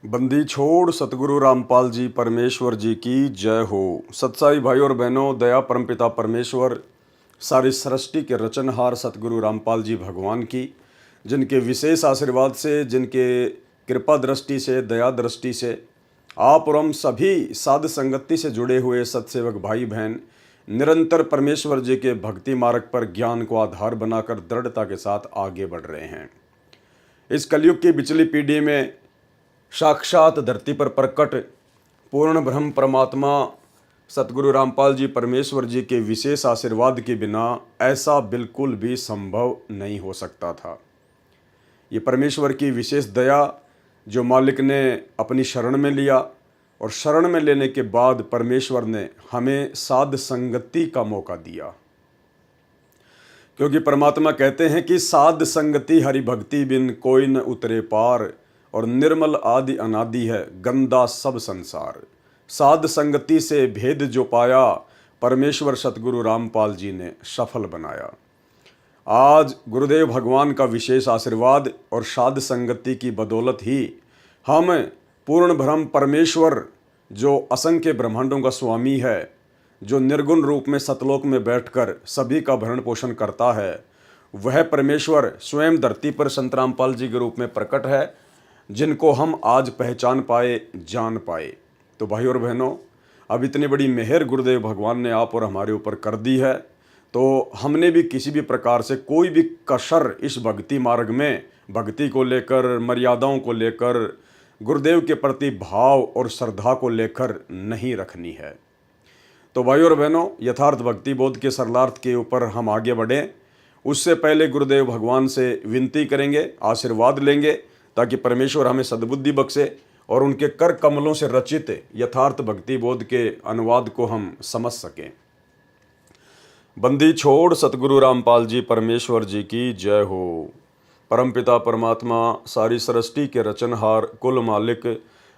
बंदी छोड़ सतगुरु रामपाल जी परमेश्वर जी की जय हो। सत्साई भाई और बहनों, दया परमपिता परमेश्वर सारी सृष्टि के रचनहार सतगुरु रामपाल जी भगवान की, जिनके विशेष आशीर्वाद से, जिनके कृपा दृष्टि से, दया दृष्टि से आप और हम सभी साध संगति से जुड़े हुए सत्सेवक भाई बहन निरंतर परमेश्वर जी के भक्ति मार्ग पर ज्ञान को आधार बनाकर दृढ़ता के साथ आगे बढ़ रहे हैं। इस कलयुग की बिचली पीढ़ी में साक्षात धरती पर प्रकट पूर्ण ब्रह्म परमात्मा सतगुरु रामपाल जी परमेश्वर जी के विशेष आशीर्वाद के बिना ऐसा बिल्कुल भी संभव नहीं हो सकता था। ये परमेश्वर की विशेष दया जो मालिक ने अपनी शरण में लिया, और शरण में लेने के बाद परमेश्वर ने हमें साध संगति का मौका दिया, क्योंकि परमात्मा कहते हैं कि साध संगति हरि भक्ति बिन कोई न उतरे पार, और निर्मल आदि अनादि है गंदा सब संसार। साध संगति से भेद जो पाया, परमेश्वर सतगुरु रामपाल जी ने सफल बनाया। आज गुरुदेव भगवान का विशेष आशीर्वाद और साध संगति की बदौलत ही हम पूर्ण ब्रह्म परमेश्वर, जो असंख्य ब्रह्मांडों का स्वामी है, जो निर्गुण रूप में सतलोक में बैठकर सभी का भरण पोषण करता है, वह परमेश्वर स्वयं धरती पर संत रामपाल जी के रूप में प्रकट है, जिनको हम आज पहचान पाए, जान पाए। तो भाई और बहनों, अब इतनी बड़ी मेहर गुरुदेव भगवान ने आप और हमारे ऊपर कर दी है, तो हमने भी किसी भी प्रकार से कोई भी कसर इस भक्ति मार्ग में, भक्ति को लेकर, मर्यादाओं को लेकर, गुरुदेव के प्रति भाव और श्रद्धा को लेकर नहीं रखनी है। तो भाई और बहनों, यथार्थ भक्ति बोध के सरलार्थ के ऊपर हम आगे बढ़ें, उससे पहले गुरुदेव भगवान से विनती करेंगे, आशीर्वाद लेंगे, ताकि परमेश्वर हमें सद्बुद्धि बख्शे और उनके कर कमलों से रचित यथार्थ भक्ति बोध के अनुवाद को हम समझ सकें। बंदी छोड़ सतगुरु रामपाल जी परमेश्वर जी की जय हो। परमपिता परमात्मा सारी सृष्टि के रचनहार, कुल मालिक,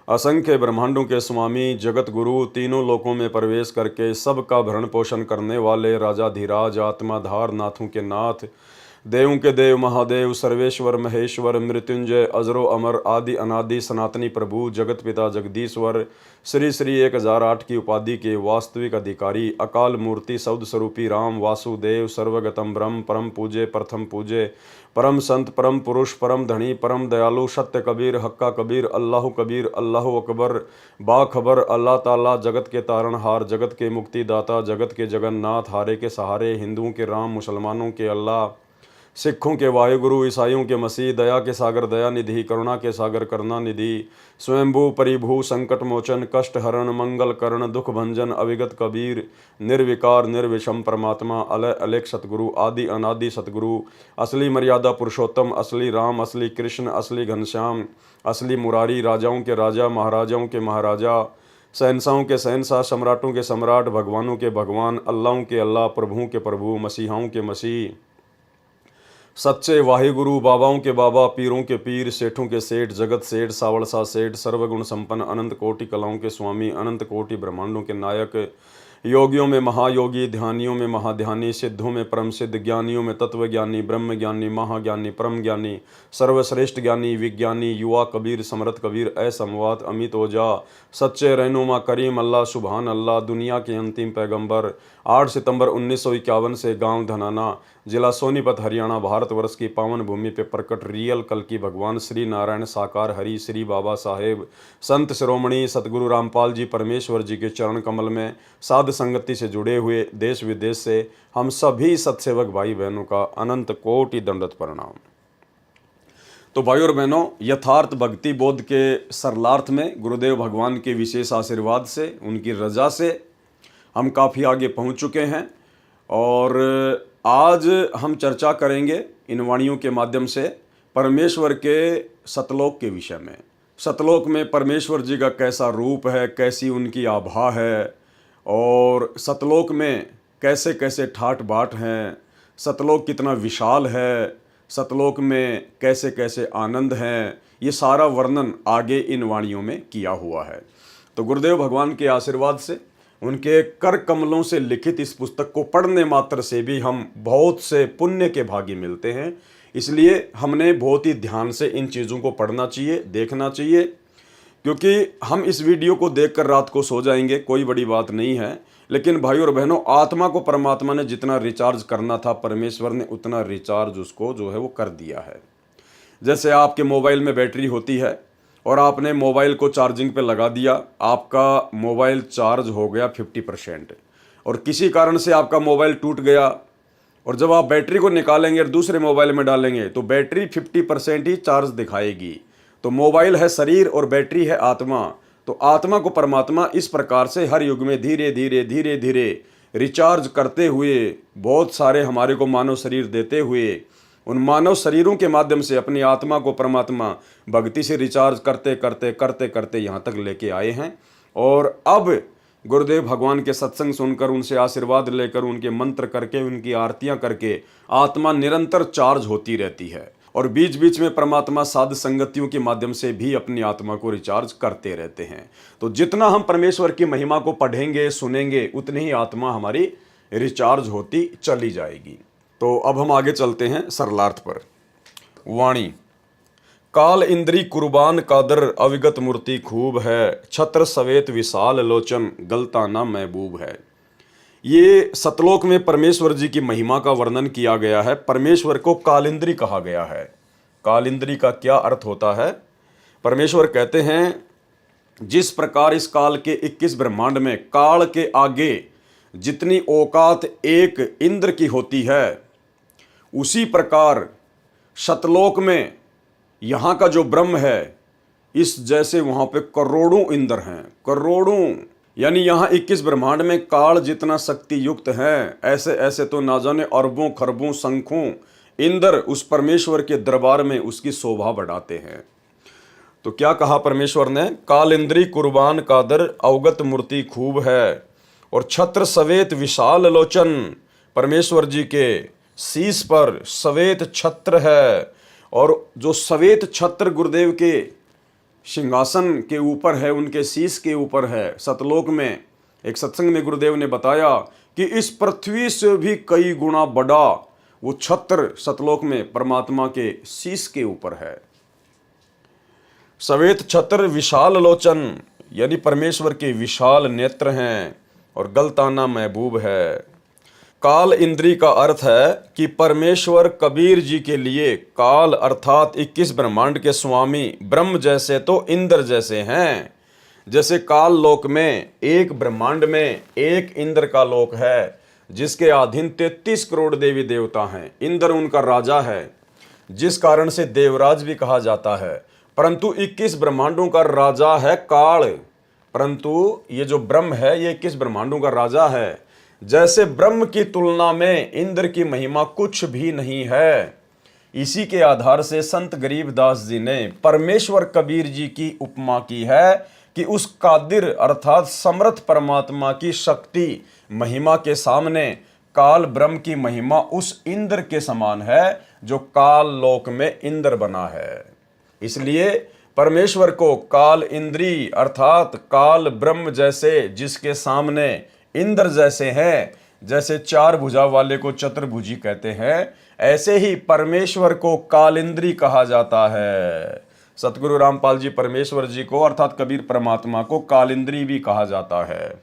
असंख्य ब्रह्मांडों के स्वामी, जगत गुरु, तीनों लोकों में प्रवेश करके सबका भरण पोषण करने वाले राजाधिराज, आत्माधार, नाथों के नाथ, देवों के देव, महादेव, सर्वेश्वर, महेश्वर, मृत्युंजय, अजरो अमर, आदि अनादि, सनातनी प्रभु, जगत पिता जगदीश्वर, श्री श्री 1008 की उपाधि के वास्तविक अधिकारी, अकाल मूर्ति, शब्द स्वरूपी राम, वासुदेव, सर्वगतम ब्रह्म, परम पूजे, प्रथम पूजे, परम संत, परम पुरुष, परम धनी, परम दयालु, सत्य कबीर, हक्का कबीर, अल्लाह कबीर, अल्लाह अकबर, बाखबर, अल्लाह ताला, जगत के तारणहार, जगत के मुक्तिदाता, जगत के जगन्नाथ, हारे के सहारे, हिंदुओं के राम, मुसलमानों के अल्लाह, सिखों के वाहिगुरु, ईसाइयों के मसीह, दया के सागर दया निधि, करुणा के सागर करुणा निधि, स्वयंभू परिभू, संकट मोचन, कष्ट हरण, मंगल करण, दुख भंजन, अविगत कबीर, निर्विकार निर्विषम परमात्मा, अलय अलेख सतगुरु, आदि अनादि सतगुरु, असली मर्यादा पुरुषोत्तम, असली राम, असली कृष्ण, असली घनश्याम, असली मुरारी, राजाओं के राजा, महाराजाओं के महाराजा, शहंशाहों के शहंशाह, सम्राटों के सम्राट, भगवानों के भगवान, अल्लाहों के अल्लाह, प्रभुओं के प्रभु, मसीहाओं के मसीह, सच्चे वाहिगुरु, बाबाओं के बाबा, पीरों के पीर, सेठों के सेठ, जगत सेठ, सावड़सा सेठ, सर्वगुण संपन्न, अनंत कोटि कलाओं के स्वामी, अनंत कोटि ब्रह्मांडों के नायक, योगियों में महायोगी, ध्यानियों में महाध्यानी, सिद्धों में परम सिद्ध, ज्ञानियों में तत्वज्ञानी, ब्रह्म ज्ञानी, महाज्ञानी, परम ज्ञानी, सर्वश्रेष्ठ ज्ञानी, विज्ञानी, युवा कबीर, समरथ कबीर, असमवात, अमित ओझा, सच्चे रहनुमा करीम अल्लाह, सुबहान अल्लाह, दुनिया के अंतिम पैगंबर, 8 सितंबर 1951 से गांव धनाना, जिला सोनीपत, हरियाणा, भारतवर्ष की पावन भूमि पे प्रकट रियल कल की भगवान श्री नारायण साकार हरि श्री बाबा साहेब संत शिरोमणि सतगुरु रामपाल जी परमेश्वर जी के चरण कमल में साध संगति से जुड़े हुए देश विदेश से हम सभी सत्सेवक भाई बहनों का अनंत कोटि दंडवत प्रणाम। तो भाई और बहनों, यथार्थ भक्ति बोध के सरलार्थ में गुरुदेव भगवान के विशेष आशीर्वाद से, उनकी रजा से हम काफ़ी आगे पहुंच चुके हैं, और आज हम चर्चा करेंगे इन वाणियों के माध्यम से परमेश्वर के सतलोक के विषय में। सतलोक में परमेश्वर जी का कैसा रूप है, कैसी उनकी आभा है, और सतलोक में कैसे कैसे ठाट बाट हैं, सतलोक कितना विशाल है, सतलोक में कैसे कैसे आनंद हैं, ये सारा वर्णन आगे इन वाणियों में किया हुआ है। तो गुरुदेव भगवान के आशीर्वाद से, उनके कर कमलों से लिखित इस पुस्तक को पढ़ने मात्र से भी हम बहुत से पुण्य के भागी मिलते हैं। इसलिए हमने बहुत ही ध्यान से इन चीज़ों को पढ़ना चाहिए, देखना चाहिए, क्योंकि हम इस वीडियो को देखकर रात को सो जाएंगे, कोई बड़ी बात नहीं है, लेकिन भाई और बहनों, आत्मा को परमात्मा ने जितना रिचार्ज करना था परमेश्वर ने उतना रिचार्ज उसको जो है वो कर दिया है। जैसे आपके मोबाइल में बैटरी होती है और आपने मोबाइल को चार्जिंग पे लगा दिया, आपका मोबाइल चार्ज हो गया 50%, और किसी कारण से आपका मोबाइल टूट गया, और जब आप बैटरी को निकालेंगे और दूसरे मोबाइल में डालेंगे तो बैटरी 50% ही चार्ज दिखाएगी। तो मोबाइल है शरीर और बैटरी है आत्मा। तो आत्मा को परमात्मा इस प्रकार से हर युग में धीरे धीरे धीरे धीरे रिचार्ज करते हुए, बहुत सारे हमारे को मानव शरीर देते हुए, उन मानव शरीरों के माध्यम से अपनी आत्मा को परमात्मा भक्ति से रिचार्ज करते करते करते करते यहाँ तक लेके आए हैं। और अब गुरुदेव भगवान के सत्संग सुनकर, उनसे आशीर्वाद लेकर, उनके मंत्र करके, उनकी आरतियां करके आत्मा निरंतर चार्ज होती रहती है। और बीच बीच में परमात्मा साध संगतियों के माध्यम से भी अपनी आत्मा को रिचार्ज करते रहते हैं। तो जितना हम परमेश्वर की महिमा को पढ़ेंगे सुनेंगे उतनी ही आत्मा हमारी रिचार्ज होती चली जाएगी। तो अब हम आगे चलते हैं सरलार्थ पर। वाणी। काल इंद्री कुर्बान कादर अविगत मूर्ति खूब है, छत्र सवेत विशाल लोचन गलता ना महबूब है। ये सतलोक में परमेश्वर जी की महिमा का वर्णन किया गया है। परमेश्वर को कालिंद्री कहा गया है। कालिंद्री का क्या अर्थ होता है? परमेश्वर कहते हैं, जिस प्रकार इस काल के 21 ब्रह्मांड में काल के आगे जितनी औकात एक इंद्र की होती है, उसी प्रकार सतलोक में यहाँ का जो ब्रह्म है, इस जैसे वहाँ पे करोड़ों इंद्र हैं, करोड़ों। यानी यहाँ 21 ब्रह्मांड में काल जितना शक्ति युक्त है, ऐसे ऐसे तो ना जाने अरबों खरबों शंखों इंद्र उस परमेश्वर के दरबार में उसकी शोभा बढ़ाते हैं। तो क्या कहा परमेश्वर ने? काल इंद्री कुर्बान कादर अवगत मूर्ति खूब है, और छत्र सवेत विशाल लोचन। परमेश्वर जी के शीश पर सवेत छत्र है, और जो सवेत छत्र गुरुदेव के सिंहासन के ऊपर है, उनके शीश के ऊपर है। सतलोक में एक सत्संग में गुरुदेव ने बताया कि इस पृथ्वी से भी कई गुना बड़ा वो छत्र सतलोक में परमात्मा के शीश के ऊपर है। सवेत छत्र विशाल लोचन, यानी परमेश्वर के विशाल नेत्र हैं, और गलताना महबूब है। काल इंद्री का अर्थ है कि परमेश्वर कबीर जी के लिए काल अर्थात 21 ब्रह्मांड के स्वामी ब्रह्म जैसे तो इंद्र जैसे हैं। जैसे काल लोक में एक ब्रह्मांड में एक इंद्र का लोक है, जिसके अधीन 33 करोड़ देवी देवता हैं। इंद्र उनका राजा है, जिस कारण से देवराज भी कहा जाता है। परंतु 21 ब्रह्मांडों का राजा है काल, परंतु ये जो ब्रह्म है ये 21 ब्रह्मांडों का राजा है। जैसे ब्रह्म की तुलना में इंद्र की महिमा कुछ भी नहीं है। इसी के आधार से संत गरीबदास जी ने परमेश्वर कबीर जी की उपमा की है कि उस कादिर अर्थात समर्थ परमात्मा की शक्ति महिमा के सामने काल ब्रह्म की महिमा उस इंद्र के समान है जो काल लोक में इंद्र बना है। इसलिए परमेश्वर को काल इंद्री अर्थात काल ब्रह्म जैसे, जिसके सामने इंद्र जैसे हैं, जैसे चार भुजा वाले को चतुर्भुजी कहते हैं, ऐसे ही परमेश्वर को कालिंद्री कहा जाता है। सतगुरु रामपाल जी परमेश्वर जी को अर्थात कबीर परमात्मा को कालिंद्री भी कहा जाता है।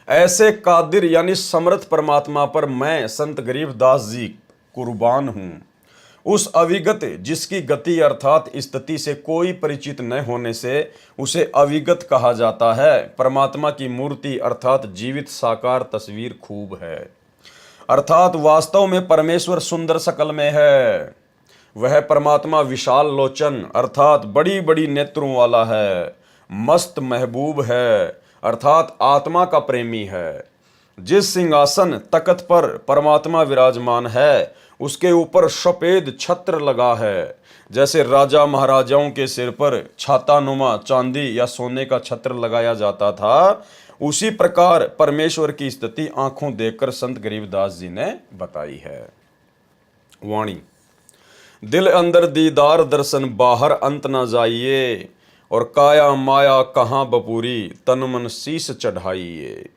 ऐसे कादिर यानी समर्थ परमात्मा पर मैं संत गरीबदास जी कुर्बान हूं। उस अविगत जिसकी गति अर्थात स्थिति से कोई परिचित न होने से उसे अविगत कहा जाता है। परमात्मा की मूर्ति अर्थात जीवित साकार तस्वीर खूब है, अर्थात वास्तव में परमेश्वर सुंदर शकल में है। वह परमात्मा विशाल लोचन अर्थात बड़ी बड़ी नेत्रों वाला है, मस्त महबूब है अर्थात आत्मा का प्रेमी है। जिस सिंहासन तख्त पर परमात्मा विराजमान है उसके ऊपर सफेद छत्र लगा है। जैसे राजा महाराजाओं के सिर पर छातानुमा चांदी या सोने का छत्र लगाया जाता था, उसी प्रकार परमेश्वर की स्थिति आंखों देखकर संत गरीबदास जी ने बताई है। वाणी। दिल अंदर दीदार दर्शन बाहर अंत ना जाइए, और काया माया कहाँ बपूरी तन मन शीस चढ़ाइए।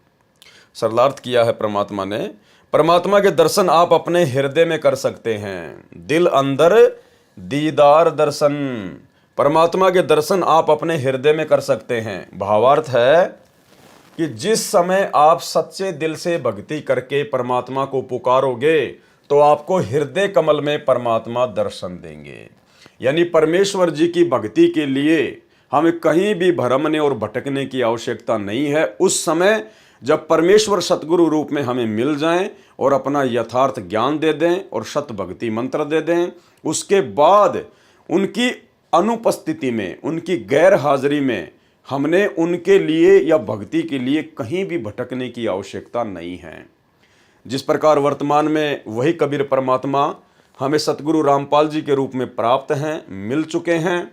सरलार्थ किया है परमात्मा ने। परमात्मा के दर्शन आप अपने हृदय में कर सकते हैं। दिल अंदर दीदार दर्शन, परमात्मा के दर्शन आप अपने हृदय में कर सकते हैं। भावार्थ है कि जिस समय आप सच्चे दिल से भक्ति करके परमात्मा को पुकारोगे तो आपको हृदय कमल में परमात्मा दर्शन देंगे। यानी परमेश्वर जी की भक्ति के लिए हमें कहीं भी भरमने और भटकने की आवश्यकता नहीं है। उस समय जब परमेश्वर सतगुरु रूप में हमें मिल जाएं और अपना यथार्थ ज्ञान दे दें और सत भक्ति मंत्र दे दें, उसके बाद उनकी अनुपस्थिति में, उनकी गैर हाजिरी में हमने उनके लिए या भक्ति के लिए कहीं भी भटकने की आवश्यकता नहीं है। जिस प्रकार वर्तमान में वही कबीर परमात्मा हमें सतगुरु रामपाल जी के रूप में प्राप्त हैं, मिल चुके हैं।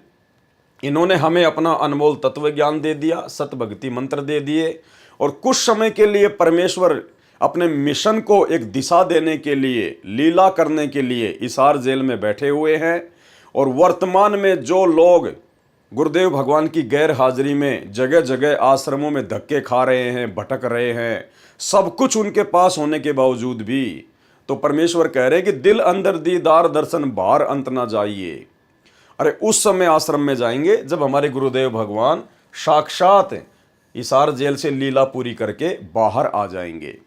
इन्होंने हमें अपना अनमोल तत्व ज्ञान दे दिया, सत भक्ति मंत्र दे दिए और कुछ समय के लिए परमेश्वर अपने मिशन को एक दिशा देने के लिए, लीला करने के लिए हिसार जेल में बैठे हुए हैं। और वर्तमान में जो लोग गुरुदेव भगवान की गैर हाजिरी में जगह जगह आश्रमों में धक्के खा रहे हैं, भटक रहे हैं, सब कुछ उनके पास होने के बावजूद भी तो परमेश्वर कह रहे हैं कि दिल अंदर दीदार दर्शन बाहर अंत ना जाइए। अरे उस समय आश्रम में जाएंगे जब हमारे गुरुदेव भगवान साक्षात हिसार जेल से लीला पूरी करके बाहर आ जाएंगे,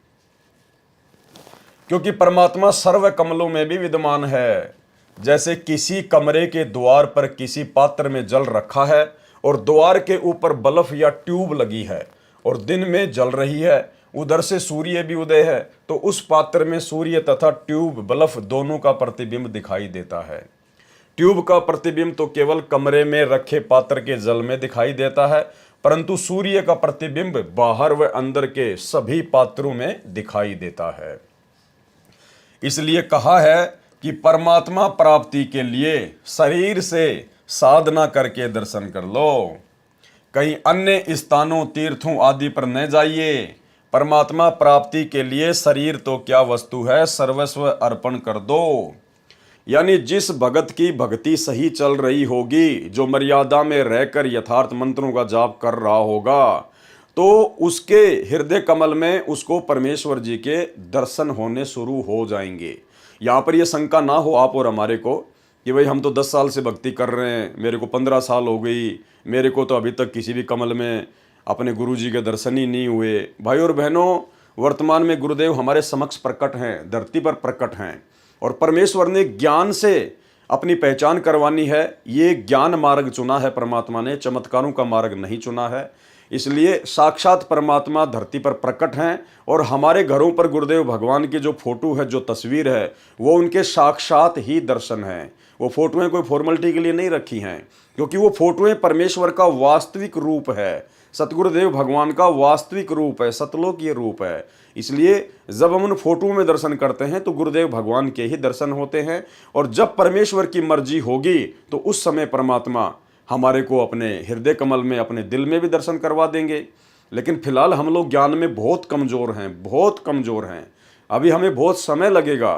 क्योंकि परमात्मा सर्व कमलों में भी विद्यमान है। जैसे किसी कमरे के द्वार पर किसी पात्र में जल रखा है और द्वार के ऊपर बल्ब या ट्यूब लगी है और दिन में जल रही है, उधर से सूर्य भी उदय है, तो उस पात्र में सूर्य तथा ट्यूब बल्ब दोनों का प्रतिबिंब दिखाई देता है। ट्यूब का प्रतिबिंब तो केवल कमरे में रखे पात्र के जल में दिखाई देता है, परंतु सूर्य का प्रतिबिंब बाहर व अंदर के सभी पात्रों में दिखाई देता है। इसलिए कहा है कि परमात्मा प्राप्ति के लिए शरीर से साधना करके दर्शन कर लो, कहीं अन्य स्थानों, तीर्थों आदि पर न जाइए। परमात्मा प्राप्ति के लिए शरीर तो क्या वस्तु है, सर्वस्व अर्पण कर दो। यानी जिस भगत की भक्ति सही चल रही होगी, जो मर्यादा में रहकर यथार्थ मंत्रों का जाप कर रहा होगा, तो उसके हृदय कमल में उसको परमेश्वर जी के दर्शन होने शुरू हो जाएंगे। यहाँ पर यह शंका ना हो आप और हमारे को कि भाई हम तो 10 साल से भक्ति कर रहे हैं, मेरे को 15 साल हो गई, मेरे को तो अभी तक किसी भी कमल में अपने गुरु जी के दर्शन ही नहीं हुए। भाई और बहनों, वर्तमान में गुरुदेव हमारे समक्ष प्रकट हैं, धरती पर प्रकट हैं और परमेश्वर ने ज्ञान से अपनी पहचान करवानी है। ये ज्ञान मार्ग चुना है परमात्मा ने, चमत्कारों का मार्ग नहीं चुना है। इसलिए साक्षात परमात्मा धरती पर प्रकट हैं और हमारे घरों पर गुरुदेव भगवान की जो फोटो है, जो तस्वीर है, वो उनके साक्षात ही दर्शन हैं। वो फोटोएं कोई फॉर्मेलिटी के लिए नहीं रखी हैं, क्योंकि वो फोटोएं परमेश्वर का वास्तविक रूप है, सतगुरुदेव भगवान का वास्तविक रूप है, सतलोकीय रूप है। इसलिए जब हम उन फोटो में दर्शन करते हैं तो गुरुदेव भगवान के ही दर्शन होते हैं। और जब परमेश्वर की मर्जी होगी तो उस समय परमात्मा हमारे को अपने हृदय कमल में, अपने दिल में भी दर्शन करवा देंगे। लेकिन फिलहाल हम लोग ज्ञान में बहुत कमज़ोर हैं, बहुत कमज़ोर हैं। अभी हमें बहुत समय लगेगा।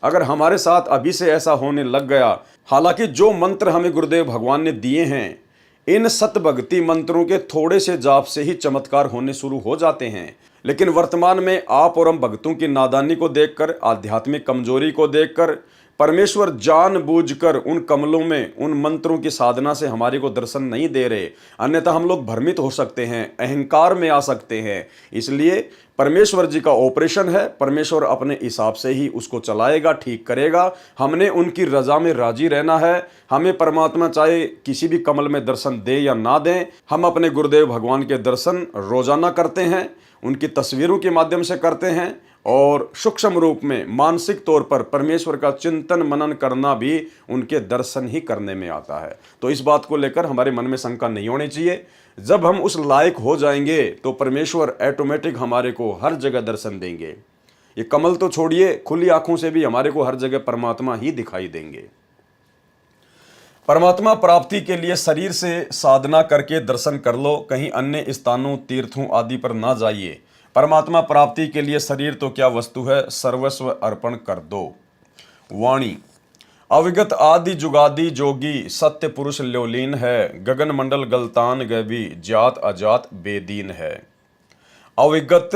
अगर हमारे साथ अभी से ऐसा होने लग गया, हालांकि जो मंत्र हमें गुरुदेव भगवान ने दिए हैं, इन सत भक्ति मंत्रों के थोड़े से जाप से ही चमत्कार होने शुरू हो जाते हैं। लेकिन वर्तमान में आप और हम भक्तों की नादानी को देखकर, आध्यात्मिक कमजोरी को देखकर परमेश्वर जानबूझकर उन कमलों में, उन मंत्रों की साधना से हमारे को दर्शन नहीं दे रहे। अन्यथा हम लोग भ्रमित हो सकते हैं, अहंकार में आ सकते हैं। इसलिए परमेश्वर जी का ऑपरेशन है, परमेश्वर अपने हिसाब से ही उसको चलाएगा, ठीक करेगा। हमने उनकी रजा में राजी रहना है। हमें परमात्मा चाहे किसी भी कमल में दर्शन दे या ना दें, हम अपने गुरुदेव भगवान के दर्शन रोजाना करते हैं, उनकी तस्वीरों के माध्यम से करते हैं और सूक्ष्म रूप में मानसिक तौर पर परमेश्वर का चिंतन मनन करना भी उनके दर्शन ही करने में आता है। तो इस बात को लेकर हमारे मन में शंका नहीं होनी चाहिए। जब हम उस लायक हो जाएंगे तो परमेश्वर ऑटोमेटिक हमारे को हर जगह दर्शन देंगे। ये कमल तो छोड़िए, खुली आंखों से भी हमारे को हर जगह परमात्मा ही दिखाई देंगे। परमात्मा प्राप्ति के लिए शरीर से साधना करके दर्शन कर लो, कहीं अन्य स्थानों, तीर्थों आदि पर ना जाइए। परमात्मा प्राप्ति के लिए शरीर तो क्या वस्तु है, सर्वस्व अर्पण कर दो। वाणी अविगत आदि जुगादि जोगी, सत्य पुरुष ल्योलीन है, गगन मंडल गलतान गैबी, जात अजात बेदीन है। अविगत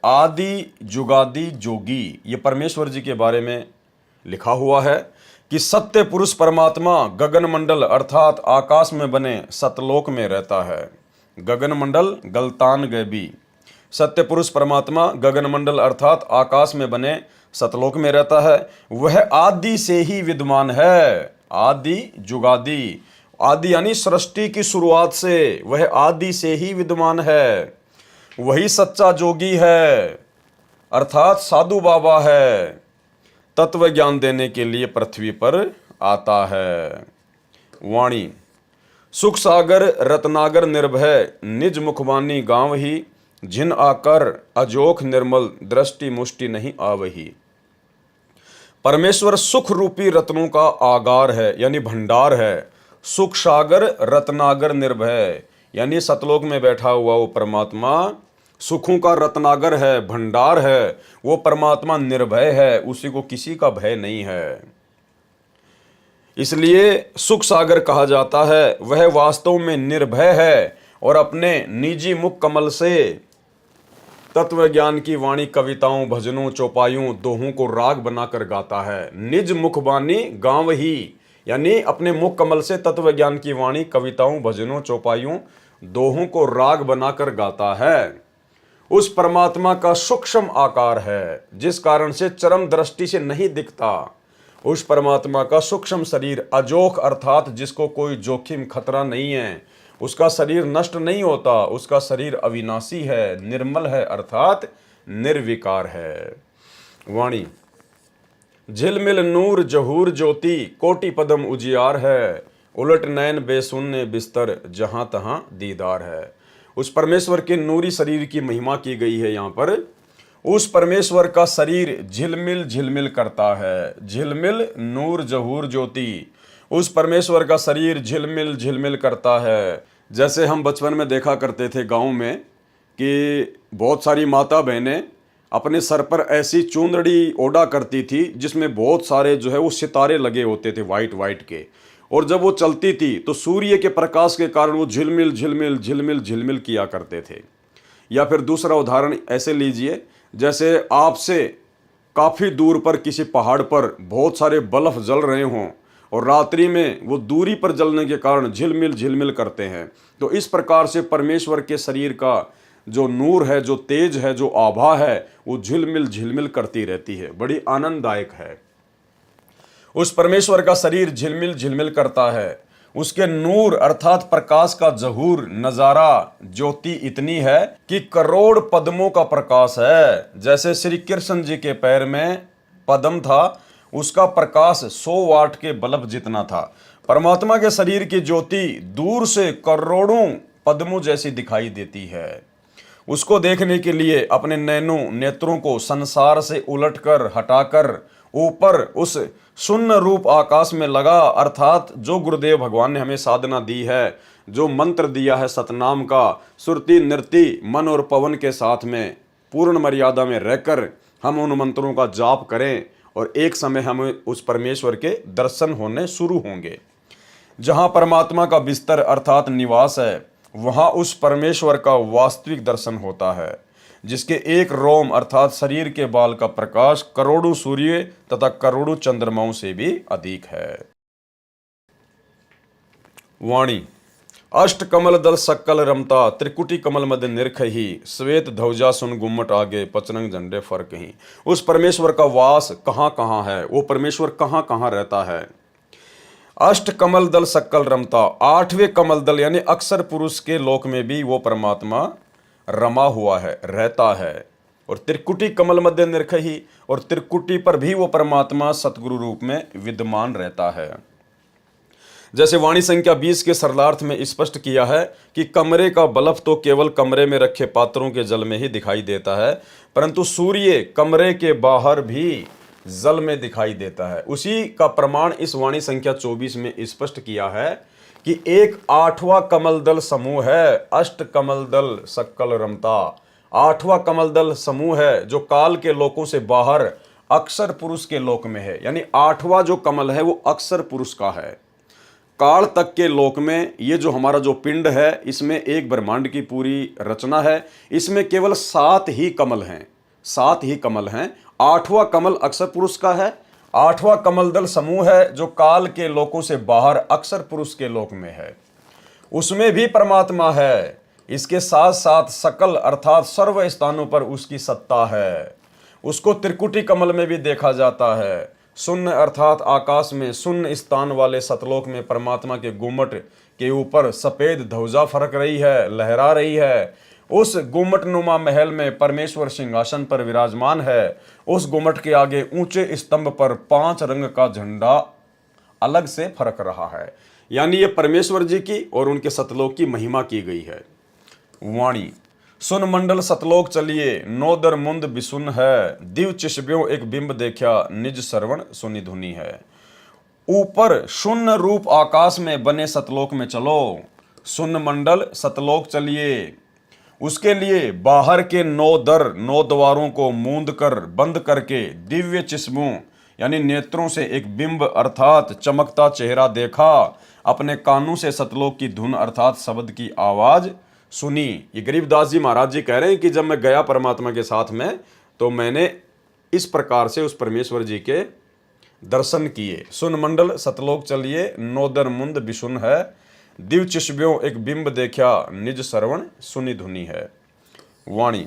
आदि जुगादि जोगी, ये परमेश्वर जी के बारे में लिखा हुआ है कि सत्य पुरुष परमात्मा गगन मंडल अर्थात आकाश में बने सतलोक में रहता है। गगन मंडल गलतान गैबी, सत्य पुरुष परमात्मा गगन मंडल अर्थात आकाश में बने सतलोक में रहता है। वह आदि से ही विद्यमान है, आदि जुगादि, आदि यानी सृष्टि की शुरुआत से वह आदि से ही विद्यमान है। वही सच्चा जोगी है अर्थात साधु बाबा है, तत्व ज्ञान देने के लिए पृथ्वी पर आता है। वाणी, सुख सागर रत्नागर निर्भय, निज मुखवानी गांव ही, जिन आकर अजोख निर्मल, दृष्टि मुष्टि नहीं आवही। परमेश्वर सुख रूपी रत्नों का आगार है यानी भंडार है। सुख सागर रत्नागर निर्भय यानी सतलोक में बैठा हुआ वो परमात्मा सुखों का रत्नागर है, भंडार है। वो परमात्मा निर्भय है, उसी को किसी का भय नहीं है, इसलिए सुख सागर कहा जाता है। वह वास्तव में निर्भय है और अपने निजी मुख कमल से तत्व ज्ञान की वाणी कविताओं, भजनों, चौपाइयों, दोहों को राग बनाकर गाता है। निज मुखबानी गाँव ही यानी अपने मुख कमल से तत्व ज्ञान की वाणी कविताओं, भजनों, चौपाइयों, दोहों को राग बनाकर गाता है। उस परमात्मा का सूक्ष्म आकार है जिस कारण से चरम दृष्टि से नहीं दिखता। उस परमात्मा का सूक्ष्म शरीर अजोख अर्थात जिसको कोई जोखिम खतरा नहीं है, उसका शरीर नष्ट नहीं होता, उसका शरीर अविनाशी है, निर्मल है अर्थात निर्विकार है। वाणी, झिलमिल नूर जहूर ज्योति, कोटि पदम उजियार है, उलट नैन बेसुन्ने बिस्तर, जहां तहां दीदार है। उस परमेश्वर के नूरी शरीर की महिमा की गई है यहाँ पर। उस परमेश्वर का शरीर झिलमिल झिलमिल करता है, झिलमिल नूर जहूर ज्योति, उस परमेश्वर का शरीर झिलमिल झिलमिल करता है। जैसे हम बचपन में देखा करते थे गांव में कि बहुत सारी माता बहनें अपने सर पर ऐसी चुंदड़ी ओढ़ा करती थी जिसमें बहुत सारे जो है वो सितारे लगे होते थे वाइट वाइट के, और जब वो चलती थी तो सूर्य के प्रकाश के कारण वो झिलमिल झिलमिल झिलमिल झिलमिल किया करते थे। या फिर दूसरा उदाहरण ऐसे लीजिए, जैसे आपसे काफ़ी दूर पर किसी पहाड़ पर बहुत सारे बल्ब जल रहे हों और रात्रि में वो दूरी पर जलने के कारण झिलमिल झिलमिल करते हैं। तो इस प्रकार से परमेश्वर के शरीर का जो नूर है, जो तेज है, जो आभा है, वो झिलमिल झिलमिल करती रहती है, बड़ी आनंददायक है। उस परमेश्वर का शरीर झिलमिल झिलमिल करता है। उसके नूर अर्थात प्रकाश का जहूर नजारा ज्योति इतनी है कि करोड़ पद्मों का प्रकाश है। जैसे श्री कृष्ण जी के पैर में पद्म था, उसका प्रकाश 100 वाट के बल्ब जितना था। परमात्मा के शरीर की ज्योति दूर से करोड़ों पद्मों जैसी दिखाई देती है। उसको देखने के लिए अपने नेत्रों को संसार से उलटकर हटाकर ऊपर उस शून्य रूप आकाश में लगा, अर्थात जो गुरुदेव भगवान ने हमें साधना दी है, जो मंत्र दिया है सतनाम का, सुरति नृति मन और पवन के साथ में पूर्ण मर्यादा में रहकर हम उन मंत्रों का जाप करें और एक समय हमें उस परमेश्वर के दर्शन होने शुरू होंगे। जहाँ परमात्मा का बिस्तर अर्थात निवास है, वहाँ उस परमेश्वर का वास्तविक दर्शन होता है, जिसके एक रोम अर्थात शरीर के बाल का प्रकाश करोड़ों सूर्य तथा करोड़ों चंद्रमाओं से भी अधिक है। वाणी, अष्ट कमल दल सक्कल रमता, त्रिकुटी कमल मद निरख ही, श्वेत ध्वजा सुन गुम्मट आगे, पचरंग झंडे फर्क ही। उस परमेश्वर का वास कहाँ कहाँ है, वो परमेश्वर कहाँ कहाँ रहता है। अष्ट कमल दल सक्कल रमता, 8वें कमल दल यानी अक्षर पुरुष के लोक में भी वो परमात्मा रमा हुआ है, रहता है। और त्रिकुटी कमल मध्य निरख ही, और त्रिकुटी पर भी वो परमात्मा सतगुरु रूप में विद्यमान रहता है। जैसे वाणी संख्या 20 के सरलार्थ में स्पष्ट किया है कि कमरे का बल्ब तो केवल कमरे में रखे पात्रों के जल में ही दिखाई देता है, परंतु सूर्य कमरे के बाहर भी जल में दिखाई देता है। उसी का प्रमाण इस वाणी संख्या 24 में स्पष्ट किया है कि एक 8वां कमल दल समूह है, अष्ट कमल दल सक्कल रमता। 8वां कमल दल समूह है जो काल के लोकों से बाहर अक्षर पुरुष के लोक में है, यानी 8वां जो कमल है वो अक्षर पुरुष का है। काल तक के लोक में ये जो हमारा जो पिंड है, इसमें एक ब्रह्मांड की पूरी रचना है, इसमें केवल 7 ही कमल हैं, 7 ही कमल हैं। 8वां कमल अक्षर पुरुष का है आठवां कमलदल समूह है जो काल के लोकों से बाहर अक्सर पुरुष के लोक में है, उसमें भी परमात्मा है। इसके साथ साथ सकल अर्थात सर्व स्थानों पर उसकी सत्ता है। उसको त्रिकुटी कमल में भी देखा जाता है। शून्य अर्थात आकाश में शून्य स्थान वाले सतलोक में परमात्मा के गुम्मट के ऊपर सफेद ध्वजा फरक रही है, लहरा रही है। उस गुम्मट नुमा महल में परमेश्वर सिंहासन पर विराजमान है। उस गुम्मट के आगे ऊंचे स्तंभ पर 5 रंग का झंडा अलग से फरक रहा है। यानी ये परमेश्वर जी की और उनके सतलोक की महिमा की गई है। वाणी सुन मंडल सतलोक चलिए, नोदर मुंद बिसुन है, दिव चिशब्यों एक बिंब देखा, निज श्रवण सुनि धुनी है। ऊपर शून्य रूप आकाश में बने सतलोक में चलो, शून्य मंडल सतलोक चलिए। उसके लिए बाहर के 9 दर 9 द्वारों को मूंद कर बंद करके दिव्य चिश्मों यानी नेत्रों से एक बिंब अर्थात चमकता चेहरा देखा, अपने कानों से सतलोक की धुन अर्थात शब्द की आवाज सुनी। ये गरीबदास जी महाराज जी कह रहे हैं कि जब मैं गया परमात्मा के साथ में तो मैंने इस प्रकार से उस परमेश्वर जी के दर्शन किए। सुन मंडल सतलोक चलिए, नोदर मुंद बिशुन है, दिव चिशब्यों एक बिंब देखा, निज श्रवण सुनि धुनी है। वाणी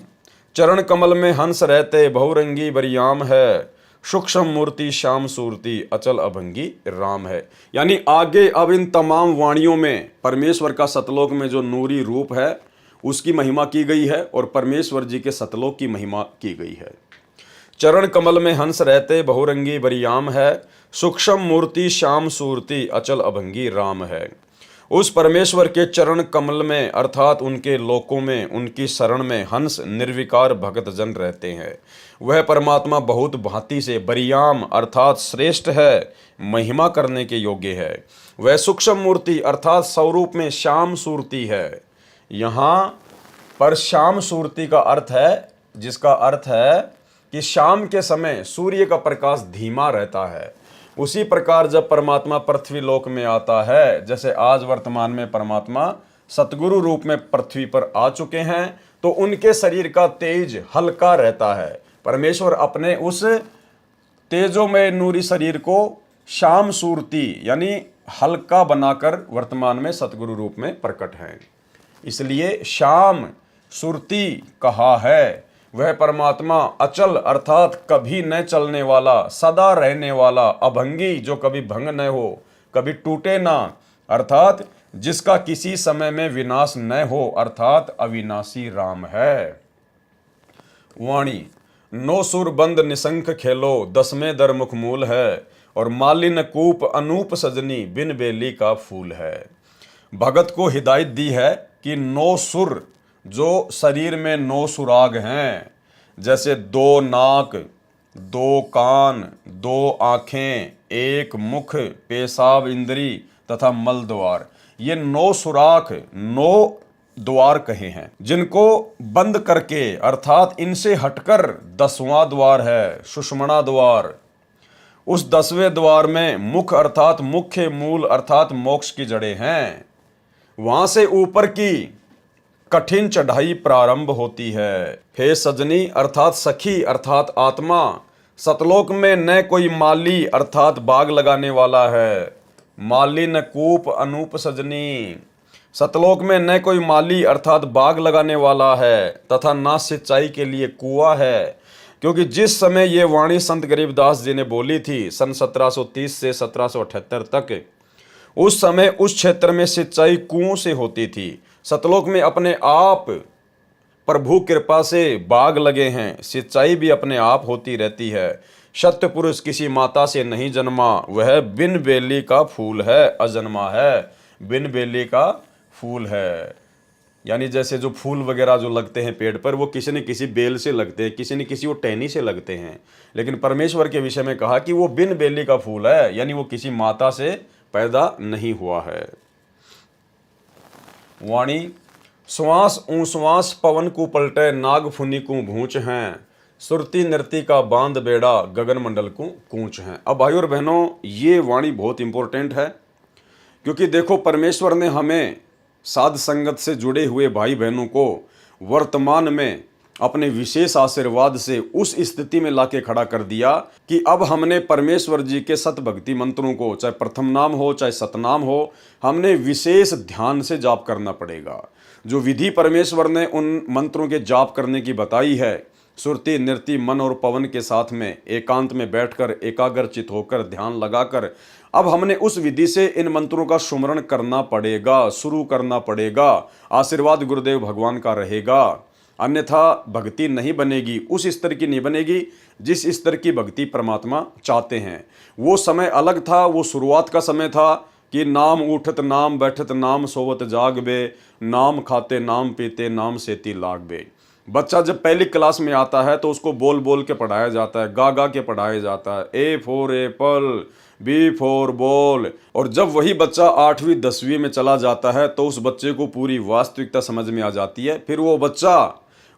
चरण कमल में हंस रहते, बहुरंगी बरियाम है, सूक्ष्म मूर्ति श्याम सूरती, अचल अभंगी राम है। यानी आगे अब इन तमाम वाणियों में परमेश्वर का सतलोक में जो नूरी रूप है उसकी महिमा की गई है और परमेश्वर जी के सतलोक की महिमा की गई है। चरण कमल में हंस रहते, बहुरंगी बरियाम है, सूक्ष्म मूर्ति श्याम सूरती, अचल अभंगी राम है। उस परमेश्वर के चरण कमल में अर्थात उनके लोकों में उनकी शरण में हंस निर्विकार भगत जन रहते हैं। वह परमात्मा बहुत भांति से बरियाम अर्थात श्रेष्ठ है, महिमा करने के योग्य है। वह सूक्ष्म मूर्ति अर्थात स्वरूप में श्याम सूरती है। यहाँ पर श्याम सूरती का अर्थ है, जिसका अर्थ है कि शाम के समय सूर्य का प्रकाश धीमा रहता है। उसी प्रकार जब परमात्मा पृथ्वी लोक में आता है, जैसे आज वर्तमान में परमात्मा सतगुरु रूप में पृथ्वी पर आ चुके हैं, तो उनके शरीर का तेज हल्का रहता है। परमेश्वर अपने उस तेजोमय नूरी शरीर को श्याम सूरती यानी हल्का बनाकर वर्तमान में सतगुरु रूप में प्रकट हैं। इसलिए श्याम सूरती कहा है। वह परमात्मा अचल अर्थात कभी न चलने वाला, सदा रहने वाला, अभंगी जो कभी भंग न हो, कभी टूटे ना, अर्थात जिसका किसी समय में विनाश न हो, अर्थात अविनाशी राम है। वाणी 9 सुर बंद निशंक खेलो, 10वें दर मुख मूल है, और मालिन कूप अनूप सजनी, बिन बेली का फूल है। भगत को हिदायत दी है कि 9 सुर जो शरीर में 9 सुराग हैं, जैसे 2 नाक, 2 कान, 2 आँखें, 1 मुख, पेशाब इंद्री तथा मल द्वार, ये 9 सुराख 9 द्वार कहे हैं, जिनको बंद करके अर्थात इनसे हटकर 10वां द्वार है सुषुम्ना द्वार। उस 10वें द्वार में मुख अर्थात मुख्य मूल अर्थात मोक्ष की जड़ें हैं। वहां से ऊपर की कठिन चढ़ाई प्रारंभ होती है। हे सजनी अर्थात सखी अर्थात आत्मा, सतलोक में न कोई माली अर्थात बाग लगाने वाला है। माली न कूप अनूप सजनी, सतलोक में न कोई माली अर्थात बाग लगाने वाला है तथा ना सिंचाई के लिए कुआं है। क्योंकि जिस समय ये वाणी संत गरीबदास जी ने बोली थी सन 1730 से 1778 तक, उस समय उस क्षेत्र में सिंचाई कुओं से होती थी। सतलोक में अपने आप प्रभु कृपा से बाग लगे हैं, सिंचाई भी अपने आप होती रहती है। सत्य पुरुष किसी माता से नहीं जन्मा, वह बिन बेली का फूल है, अजन्मा है, बिन बेली का फूल है। यानी जैसे जो फूल वगैरह जो लगते हैं पेड़ पर, वो किसी न किसी बेल से लगते हैं, किसी न किसी वो टहनी से लगते हैं। लेकिन परमेश्वर के विषय में कहा कि वो बिन बेली का फूल है, यानी वो किसी माता से पैदा नहीं हुआ है। वाणी श्वास ऊश्वास पवन को पलटे, नाग फुनी को भूंच हैं, सुरती नृति का बांध बेड़ा, गगन मंडल को कूच हैं। अब भाई और बहनों, ये वाणी बहुत इंपॉर्टेंट है, क्योंकि देखो परमेश्वर ने हमें साध संगत से जुड़े हुए भाई बहनों को वर्तमान में अपने विशेष आशीर्वाद से उस स्थिति में लाके खड़ा कर दिया कि अब हमने परमेश्वर जी के सत भक्ति मंत्रों को, चाहे प्रथम नाम हो चाहे सतनाम हो, हमने विशेष ध्यान से जाप करना पड़ेगा। जो विधि परमेश्वर ने उन मंत्रों के जाप करने की बताई है, सुरति नृति मन और पवन के साथ में एकांत में बैठकर एकाग्रचित होकर ध्यान लगाकर अब हमने उस विधि से इन मंत्रों का सुमरण करना पड़ेगा, शुरू करना पड़ेगा। आशीर्वाद गुरुदेव भगवान का रहेगा, अन्यथा भक्ति नहीं बनेगी, उस स्तर की नहीं बनेगी जिस स्तर की भक्ति परमात्मा चाहते हैं। वो समय अलग था, वो शुरुआत का समय था कि नाम उठत नाम बैठत नाम सोवत जागबे, नाम खाते नाम पीते नाम सेती लागबे। बच्चा जब पहली क्लास में आता है तो उसको बोल बोल के पढ़ाया जाता है, गा गा के पढ़ाया जाता है, A for apple, B for ball. और जब वही बच्चा 8वीं 10वीं में चला जाता है तो उस बच्चे को पूरी वास्तविकता समझ में आ जाती है। फिर वो बच्चा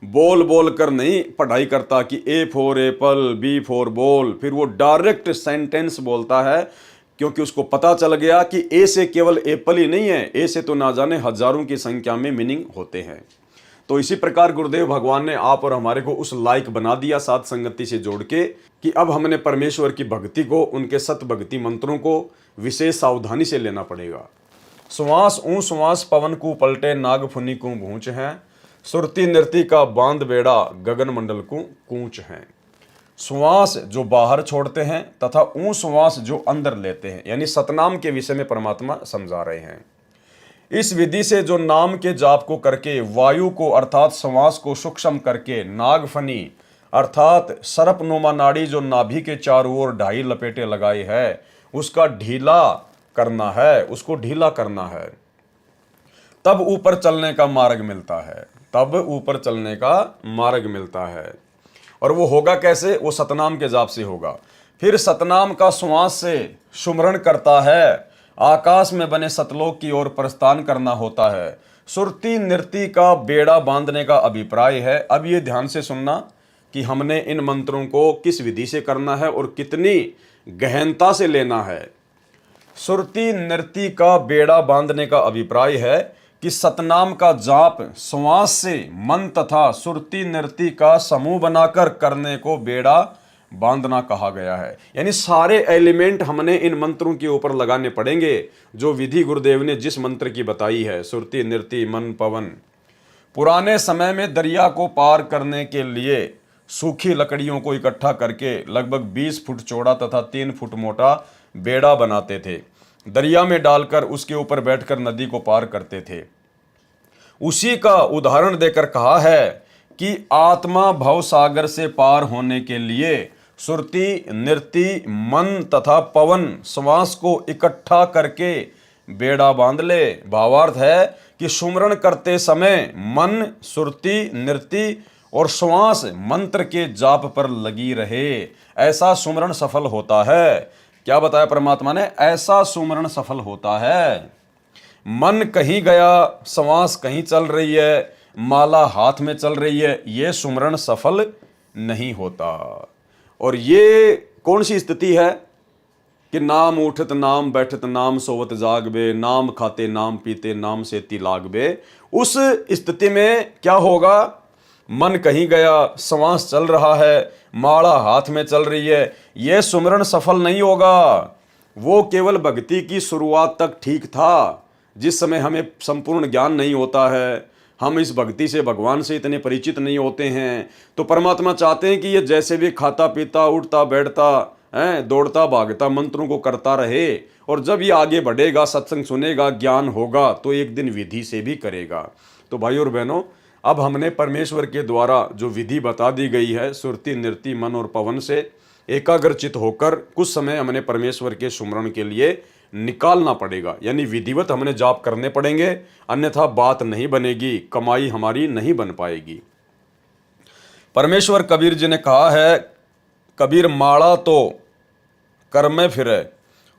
बोल बोल कर नहीं पढ़ाई करता कि A for apple, B for ball, फिर वो डायरेक्ट सेंटेंस बोलता है, क्योंकि उसको पता चल गया कि ए से केवल एप्पल ही नहीं है, ए से तो ना जाने हजारों की संख्या में मीनिंग होते हैं। तो इसी प्रकार गुरुदेव भगवान ने आप और हमारे को उस लायक बना दिया साध संगति से जोड़ के कि अब हमने परमेश्वर की भक्ति को, उनके सत भक्ति मंत्रों को विशेष सावधानी से लेना पड़ेगा। श्वास ऊं श्वास पवन को पलटे नाग फुनी को भूंच है, सुरती नृति का बांध बेड़ा गगन मंडल को कूंच है। श्वास जो बाहर छोड़ते हैं तथा ऊं श्वास जो अंदर लेते हैं, यानी सतनाम के विषय में परमात्मा समझा रहे हैं। इस विधि से जो नाम के जाप को करके वायु को अर्थात श्वास को सूक्ष्म करके नागफनी अर्थात सर्पनुमा नाड़ी जो नाभि के चारों ओर 2.5 लपेटे लगाए है उसका ढीला करना है, उसको ढीला करना है, तब ऊपर चलने का मार्ग मिलता है, तब ऊपर चलने का मार्ग मिलता है। और वो होगा कैसे? वो सतनाम के जाप से होगा। फिर सतनाम का श्वास से सुमरण करता है, आकाश में बने सतलोक की ओर प्रस्थान करना होता है। सुरती नृति का बेड़ा बांधने का अभिप्राय है। अब ये ध्यान से सुनना कि हमने इन मंत्रों को किस विधि से करना है और कितनी गहनता से लेना है। सुरती नृति का बेड़ा बांधने का अभिप्राय है कि सतनाम का जाप श्वास से मन तथा सुरती नृति का समूह बनाकर करने को बेड़ा बांधना कहा गया है। यानी सारे एलिमेंट हमने इन मंत्रों के ऊपर लगाने पड़ेंगे जो विधि गुरुदेव ने जिस मंत्र की बताई है, सुरती नृति मन पवन। पुराने समय में दरिया को पार करने के लिए सूखी लकड़ियों को इकट्ठा करके लगभग 20 फुट चौड़ा तथा 3 फुट मोटा बेड़ा बनाते थे, दरिया में डालकर उसके ऊपर बैठकर नदी को पार करते थे। उसी का उदाहरण देकर कहा है कि आत्मा भव सागर से पार होने के लिए सुरती नृति मन तथा पवन श्वास को इकट्ठा करके बेड़ा बांध ले। भावार्थ है कि सुमरण करते समय मन सुरती नृति और श्वास मंत्र के जाप पर लगी रहे, ऐसा सुमरण सफल होता है। क्या बताया परमात्मा ने? ऐसा सुमरण सफल होता है। मन कहीं गया, श्वास कहीं चल रही है, माला हाथ में चल रही है, ये सुमरण सफल नहीं होता। और ये कौन सी स्थिति है कि नाम उठत नाम बैठत नाम सोवत जागबे, नाम खाते नाम पीते नाम सेती लागबे। उस स्थिति में क्या होगा? मन कहीं गया, श्वास चल रहा है, माला हाथ में चल रही है, यह सुमरण सफल नहीं होगा। वो केवल भक्ति की शुरुआत तक ठीक था, जिस समय हमें संपूर्ण ज्ञान नहीं होता है, हम इस भक्ति से भगवान से इतने परिचित नहीं होते हैं। तो परमात्मा चाहते हैं कि ये जैसे भी खाता पीता उठता बैठता है, दौड़ता भागता मंत्रों को करता रहे, और जब ये आगे बढ़ेगा, सत्संग सुनेगा, ज्ञान होगा, तो एक दिन विधि से भी करेगा। तो भाई और बहनों, अब हमने परमेश्वर के द्वारा जो विधि बता दी गई है, सुरती नृति मन और पवन से एकाग्रचित होकर कुछ समय हमने परमेश्वर के सुमरण के लिए निकालना पड़ेगा। यानी विधिवत हमने जाप करने पड़ेंगे, अन्यथा बात नहीं बनेगी, कमाई हमारी नहीं बन पाएगी। परमेश्वर कबीर जी ने कहा है, कबीर माड़ा तो कर में फिरे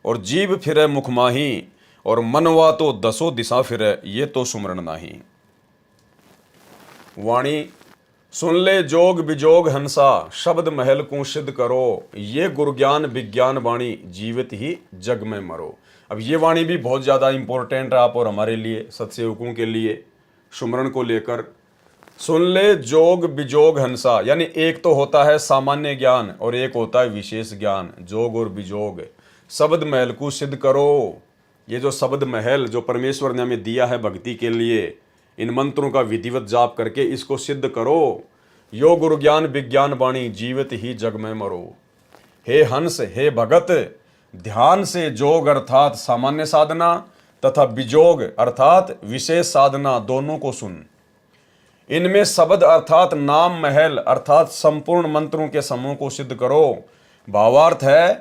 और जीव फिरे मुख माही, और मनवा तो 10 दिशा फिरे, ये तो सुमरण नाही। वाणी सुन ले जोग बिजोग हंसा, शब्द महल को सिद्ध करो, ये गुरज्ञान विज्ञान वाणी, जीवित ही जग में मरो। अब ये वाणी भी बहुत ज़्यादा इंपॉर्टेंट है आप और हमारे लिए, सत्सेवकों के लिए, सुमरण को लेकर। सुन ले जोग बिजोग हंसा, यानी एक तो होता है सामान्य ज्ञान और एक होता है विशेष ज्ञान। जोग और बिजोग, शब्द महल को सिद्ध करो। ये जो शब्द महल जो परमेश्वर ने हमें दिया है भक्ति के लिए, इन मंत्रों का विधिवत जाप करके इसको सिद्ध करो। यो गुरु ज्ञान विज्ञान वाणी, जीवित ही जग में मरो। हे हंस, हे भगत, ध्यान से जोग अर्थात सामान्य साधना तथा बिजोग अर्थात विशेष साधना दोनों को सुन। इनमें शब्द अर्थात नाम महल अर्थात संपूर्ण मंत्रों के समूह को सिद्ध करो। भावार्थ है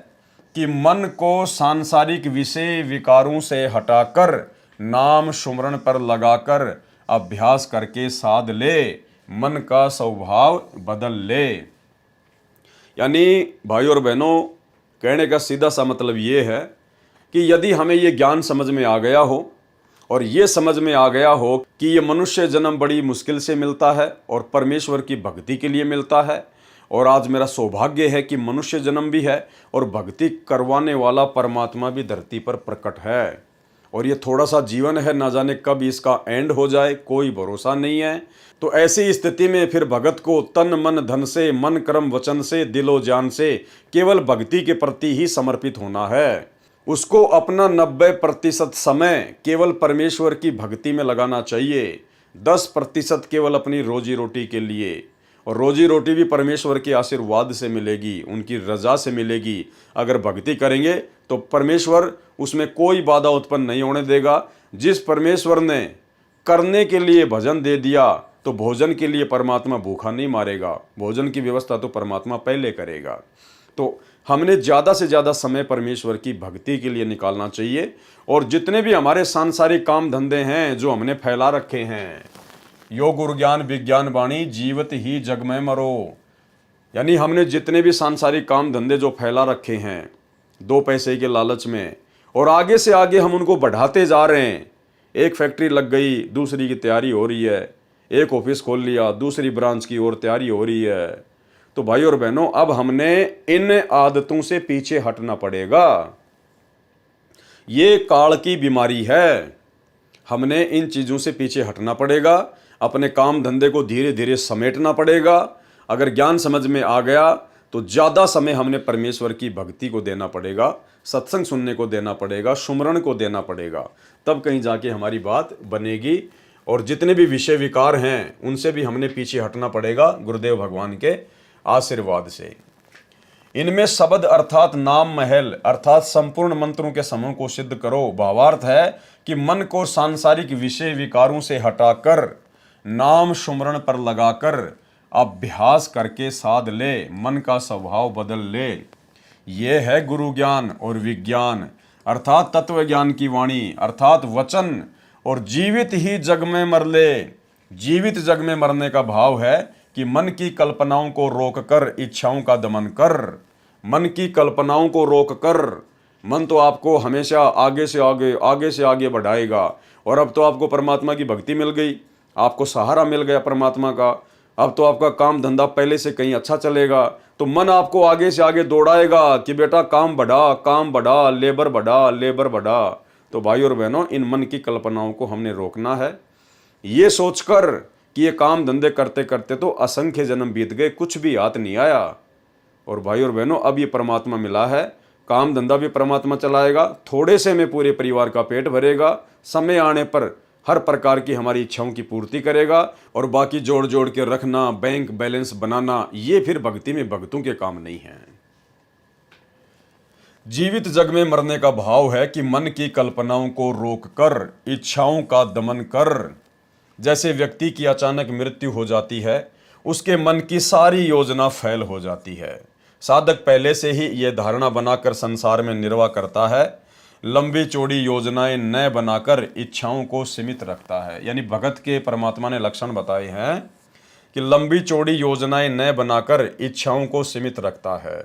कि मन को सांसारिक विषय विकारों से हटाकर नाम सुमरण पर लगाकर अभ्यास करके साध ले, मन का स्वभाव बदल ले। यानी भाई और बहनों, कहने का सीधा सा मतलब ये है कि यदि हमें ये ज्ञान समझ में आ गया हो और ये समझ में आ गया हो कि ये मनुष्य जन्म बड़ी मुश्किल से मिलता है और परमेश्वर की भक्ति के लिए मिलता है, और आज मेरा सौभाग्य है कि मनुष्य जन्म भी है और भक्ति करवाने वाला परमात्मा भी धरती पर प्रकट है, और ये थोड़ा सा जीवन है, ना जाने कब इसका एंड हो जाए, कोई भरोसा नहीं है। तो ऐसी स्थिति में फिर भगत को तन मन धन से, मन कर्म वचन से, दिलो जान से केवल भक्ति के प्रति ही समर्पित होना है। उसको अपना 90% समय केवल परमेश्वर की भक्ति में लगाना चाहिए, 10% केवल अपनी रोजी रोटी के लिए, और रोजी रोटी भी परमेश्वर के आशीर्वाद से मिलेगी, उनकी रजा से मिलेगी। अगर भक्ति करेंगे तो परमेश्वर उसमें कोई बाधा उत्पन्न नहीं होने देगा। जिस परमेश्वर ने करने के लिए भजन दे दिया तो भोजन के लिए परमात्मा भूखा नहीं मारेगा, भोजन की व्यवस्था तो परमात्मा पहले करेगा। तो हमने ज़्यादा से ज़्यादा समय परमेश्वर की भक्ति के लिए निकालना चाहिए। और जितने भी हमारे सांसारिक काम धंधे हैं जो हमने फैला रखे हैं, यो गुरु ज्ञान विज्ञान वाणी, जीवित ही जग में मरो, यानी हमने जितने भी सांसारिक काम धंधे जो फैला रखे हैं 2 पैसे के लालच में, और आगे से आगे हम उनको बढ़ाते जा रहे हैं। एक फैक्ट्री लग गई, दूसरी की तैयारी हो रही है, एक ऑफिस खोल लिया, दूसरी ब्रांच की ओर तैयारी हो रही है। तो भाई और बहनों, अब हमने इन आदतों से पीछे हटना पड़ेगा। ये काल की बीमारी है, हमने इन चीज़ों से पीछे हटना पड़ेगा, अपने काम धंधे को धीरे धीरे समेटना पड़ेगा। अगर ज्ञान समझ में आ गया तो ज़्यादा समय हमने परमेश्वर की भक्ति को देना पड़ेगा, सत्संग सुनने को देना पड़ेगा, सुमरण को देना पड़ेगा, तब कहीं जाके हमारी बात बनेगी। और जितने भी विषय विकार हैं उनसे भी हमने पीछे हटना पड़ेगा गुरुदेव भगवान के आशीर्वाद से। इनमें शब्द अर्थात नाम महल अर्थात संपूर्ण मंत्रों के समूह को सिद्ध करो। भावार्थ है कि मन को सांसारिक विषय विकारों से हटाकर नाम सुमरण पर लगाकर अभ्यास करके साध ले, मन का स्वभाव बदल ले। ये है गुरु ज्ञान और विज्ञान अर्थात तत्व ज्ञान की वाणी अर्थात वचन, और जीवित ही जग में मर ले। जीवित जग में मरने का भाव है कि मन की कल्पनाओं को रोककर इच्छाओं का दमन कर। मन की कल्पनाओं को रोककर, मन तो आपको हमेशा आगे से आगे बढ़ाएगा। और अब तो आपको परमात्मा की भक्ति मिल गई, आपको सहारा मिल गया परमात्मा का, अब तो आपका काम धंधा पहले से कहीं अच्छा चलेगा, तो मन आपको आगे से आगे दौड़ाएगा कि बेटा काम बढ़ा, लेबर बढ़ा। तो भाई और बहनों, इन मन की कल्पनाओं को हमने रोकना है, ये सोचकर कि ये काम धंधे करते करते तो असंख्य जन्म बीत गए, कुछ भी हाथ नहीं आया। और भाई और बहनों, अब ये परमात्मा मिला है, काम धंधा भी परमात्मा चलाएगा, थोड़े से में पूरे परिवार का पेट भरेगा, समय आने पर हर प्रकार की हमारी इच्छाओं की पूर्ति करेगा। और बाकी जोड़ जोड़ के रखना, बैंक बैलेंस बनाना, ये फिर भक्ति में भक्तों के काम नहीं है। जीवित जग में मरने का भाव है कि मन की कल्पनाओं को रोककर इच्छाओं का दमन कर। जैसे व्यक्ति की अचानक मृत्यु हो जाती है, उसके मन की सारी योजना फेल हो जाती है। साधक पहले से ही यह धारणा बनाकर संसार में निर्वाह करता है, लंबी चौड़ी योजनाएं न बनाकर इच्छाओं को सीमित रखता है। यानी भगत के परमात्मा ने लक्षण बताए हैं कि लंबी चौड़ी योजनाएं न बनाकर इच्छाओं को सीमित रखता है।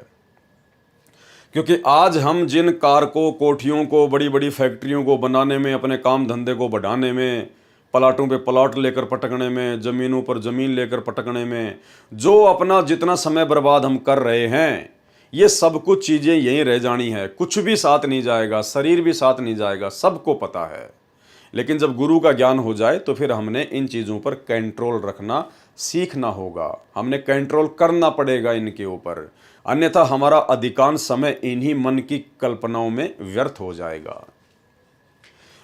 क्योंकि आज हम जिन कार को, कोठियों को, बड़ी बड़ी फैक्ट्रियों को बनाने में, अपने काम धंधे को बढ़ाने में, प्लाटों पे प्लाट लेकर पटकने में, ज़मीनों पर ज़मीन लेकर पटकने में, जो अपना जितना समय बर्बाद हम कर रहे हैं, ये सब कुछ चीज़ें यहीं रह जानी है, कुछ भी साथ नहीं जाएगा, शरीर भी साथ नहीं जाएगा, सबको पता है। लेकिन जब गुरु का ज्ञान हो जाए तो फिर हमने इन चीज़ों पर कंट्रोल रखना सीखना होगा, हमने कंट्रोल करना पड़ेगा इनके ऊपर, अन्यथा हमारा अधिकांश समय इन्हीं मन की कल्पनाओं में व्यर्थ हो जाएगा।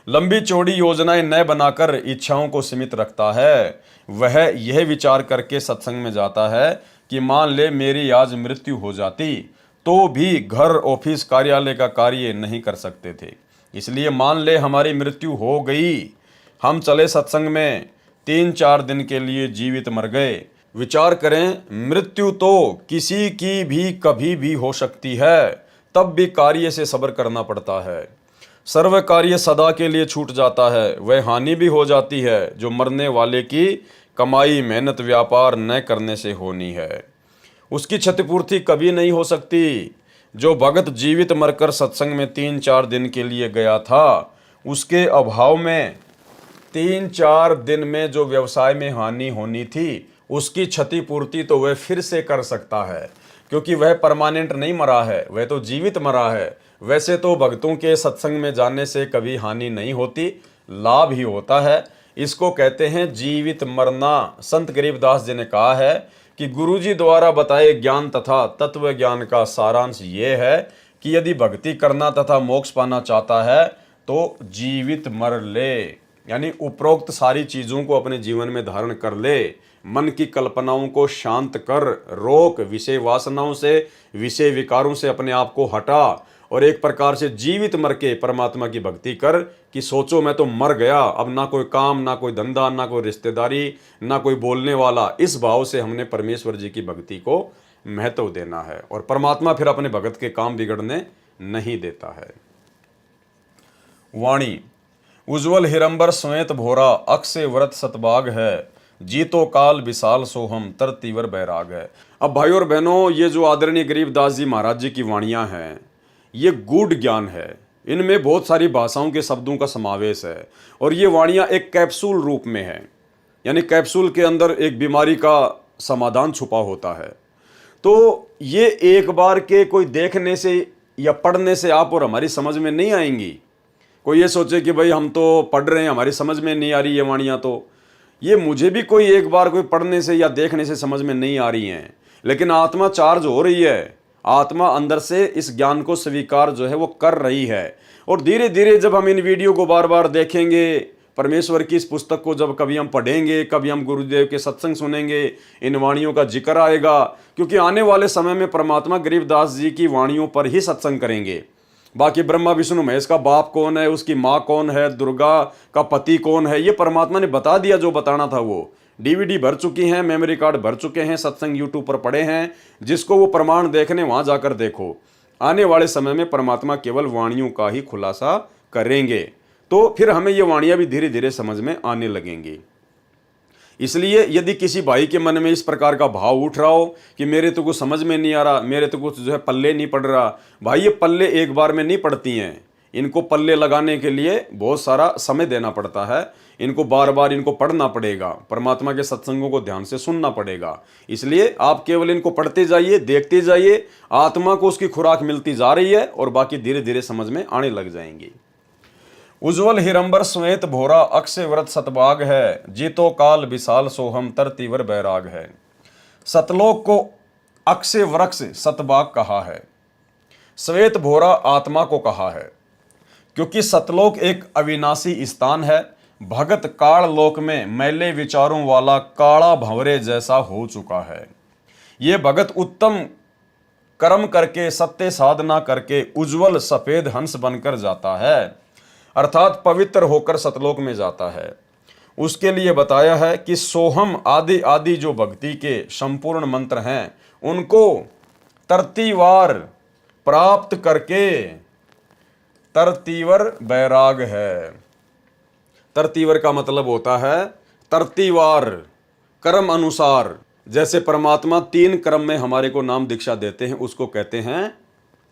लंबी चौड़ी योजनाएं न बनाकर इच्छाओं को सीमित रखता है, वह यह विचार करके सत्संग में जाता है कि मान ले मेरी आज मृत्यु हो जाती तो भी घर ऑफिस कार्यालय का कार्य नहीं कर सकते थे, इसलिए मान ले हमारी मृत्यु हो गई, हम चले सत्संग में, 3-4 दिन के लिए जीवित मर गए। विचार करें, मृत्यु तो किसी की भी कभी भी हो सकती है, तब भी कार्य से सब्र करना पड़ता है। सर्व कार्य सदा के लिए छूट जाता है, वह हानि भी हो जाती है जो मरने वाले की कमाई मेहनत व्यापार न करने से होनी है। उसकी क्षतिपूर्ति कभी नहीं हो सकती। जो भगत जीवित मरकर सत्संग में 3-4 दिन के लिए गया था, उसके अभाव में 3-4 दिन में जो व्यवसाय में हानि होनी थी, उसकी क्षतिपूर्ति तो वह फिर से कर सकता है, क्योंकि वह परमानेंट नहीं मरा है, वह तो जीवित मरा है। वैसे तो भक्तों के सत्संग में जाने से कभी हानि नहीं होती, लाभ ही होता है। इसको कहते हैं जीवित मरना। संत गरीबदास जी ने कहा है कि गुरुजी द्वारा बताए ज्ञान तथा तत्व ज्ञान का सारांश ये है कि यदि भक्ति करना तथा मोक्ष पाना चाहता है तो जीवित मर ले, यानी उपरोक्त सारी चीज़ों को अपने जीवन में धारण कर ले। मन की कल्पनाओं को शांत कर, रोक, विषय वासनाओं से विषय विकारों से अपने आप को हटा और एक प्रकार से जीवित मर के परमात्मा की भक्ति कर कि सोचो मैं तो मर गया, अब ना कोई काम, ना कोई धंधा, ना कोई रिश्तेदारी, ना कोई बोलने वाला। इस भाव से हमने परमेश्वर जी की भक्ति को महत्व देना है और परमात्मा फिर अपने भगत के काम बिगड़ने नहीं देता है। वाणी, उज्ज्वल हिरंबर श्वेत भोरा, अक्षय व्रत सतबाग है, जीतो काल विशाल सोहम तर तीवर बैराग है। अब भाइयों और बहनों, ये जो आदरणीय गरीबदास जी महाराज जी की वाणियाँ हैं, ये गूढ़ ज्ञान है, इनमें बहुत सारी भाषाओं के शब्दों का समावेश है और ये वाणियाँ एक कैप्सूल रूप में है, यानी कैप्सूल के अंदर एक बीमारी का समाधान छुपा होता है। तो ये एक बार के कोई देखने से या पढ़ने से आप और हमारी समझ में नहीं आएंगी। कोई ये सोचे कि भाई हम तो पढ़ रहे हैं, हमारी समझ में नहीं आ रही ये वाणियाँ, तो ये मुझे भी कोई एक बार कोई पढ़ने से या देखने से समझ में नहीं आ रही हैं, लेकिन आत्मा चार्ज हो रही है, आत्मा अंदर से इस ज्ञान को स्वीकार जो है वो कर रही है। और धीरे धीरे जब हम इन वीडियो को बार बार देखेंगे, परमेश्वर की इस पुस्तक को जब कभी हम पढ़ेंगे, कभी हम गुरुदेव के सत्संग सुनेंगे, इन वाणियों का जिक्र आएगा, क्योंकि आने वाले समय में परमात्मा गरीबदास जी की वाणियों पर ही सत्संग करेंगे। बाकी ब्रह्मा विष्णु महेश का बाप कौन है, उसकी माँ कौन है, दुर्गा का पति कौन है, ये परमात्मा ने बता दिया। जो बताना था वो डीवीडी भर चुकी हैं, मेमोरी कार्ड भर चुके हैं, सत्संग यूट्यूब पर पड़े हैं, जिसको वो प्रमाण देखने वहां जाकर देखो। आने वाले समय में परमात्मा केवल वाणियों का ही खुलासा करेंगे, तो फिर हमें ये वाणियां भी धीरे धीरे समझ में आने लगेंगी। इसलिए यदि किसी भाई के मन में इस प्रकार का भाव उठ रहा हो कि मेरे तो कुछ समझ में नहीं आ रहा, मेरे तो कुछ जो है पल्ले नहीं पड़ रहा, भाई ये पल्ले एक बार में नहीं पड़ती हैं, इनको पल्ले लगाने के लिए बहुत सारा समय देना पड़ता है, इनको बार बार इनको पढ़ना पड़ेगा, परमात्मा के सत्संगों को ध्यान से सुनना पड़ेगा। इसलिए आप केवल इनको पढ़ते जाइए, देखते जाइए, आत्मा को उसकी खुराक मिलती जा रही है और बाकी धीरे धीरे समझ में आने लग जाएंगी। उज्ज्वल हिरंबर श्वेत भोरा, अक्षय व्रत सतबाग है, जीतो काल विशाल सोहम तर तीवर बैराग है। सतलोक को अक्षय वृक्ष सतबाग कहा है, श्वेत भोरा आत्मा को कहा है, क्योंकि सतलोक एक अविनाशी स्थान है। भगत काल लोक में मैले विचारों वाला काला भंवरे जैसा हो चुका है। ये भगत उत्तम कर्म करके, सत्य साधना करके उज्जवल सफेद हंस बनकर जाता है, अर्थात पवित्र होकर सतलोक में जाता है। उसके लिए बताया है कि सोहम आदि आदि जो भक्ति के संपूर्ण मंत्र हैं, उनको तरतीवार प्राप्त करके तरतीवर बैराग है। तरतीवर का मतलब होता है तरतीवार, कर्म अनुसार। जैसे परमात्मा 3 क्रम में हमारे को नाम दीक्षा देते हैं, उसको कहते हैं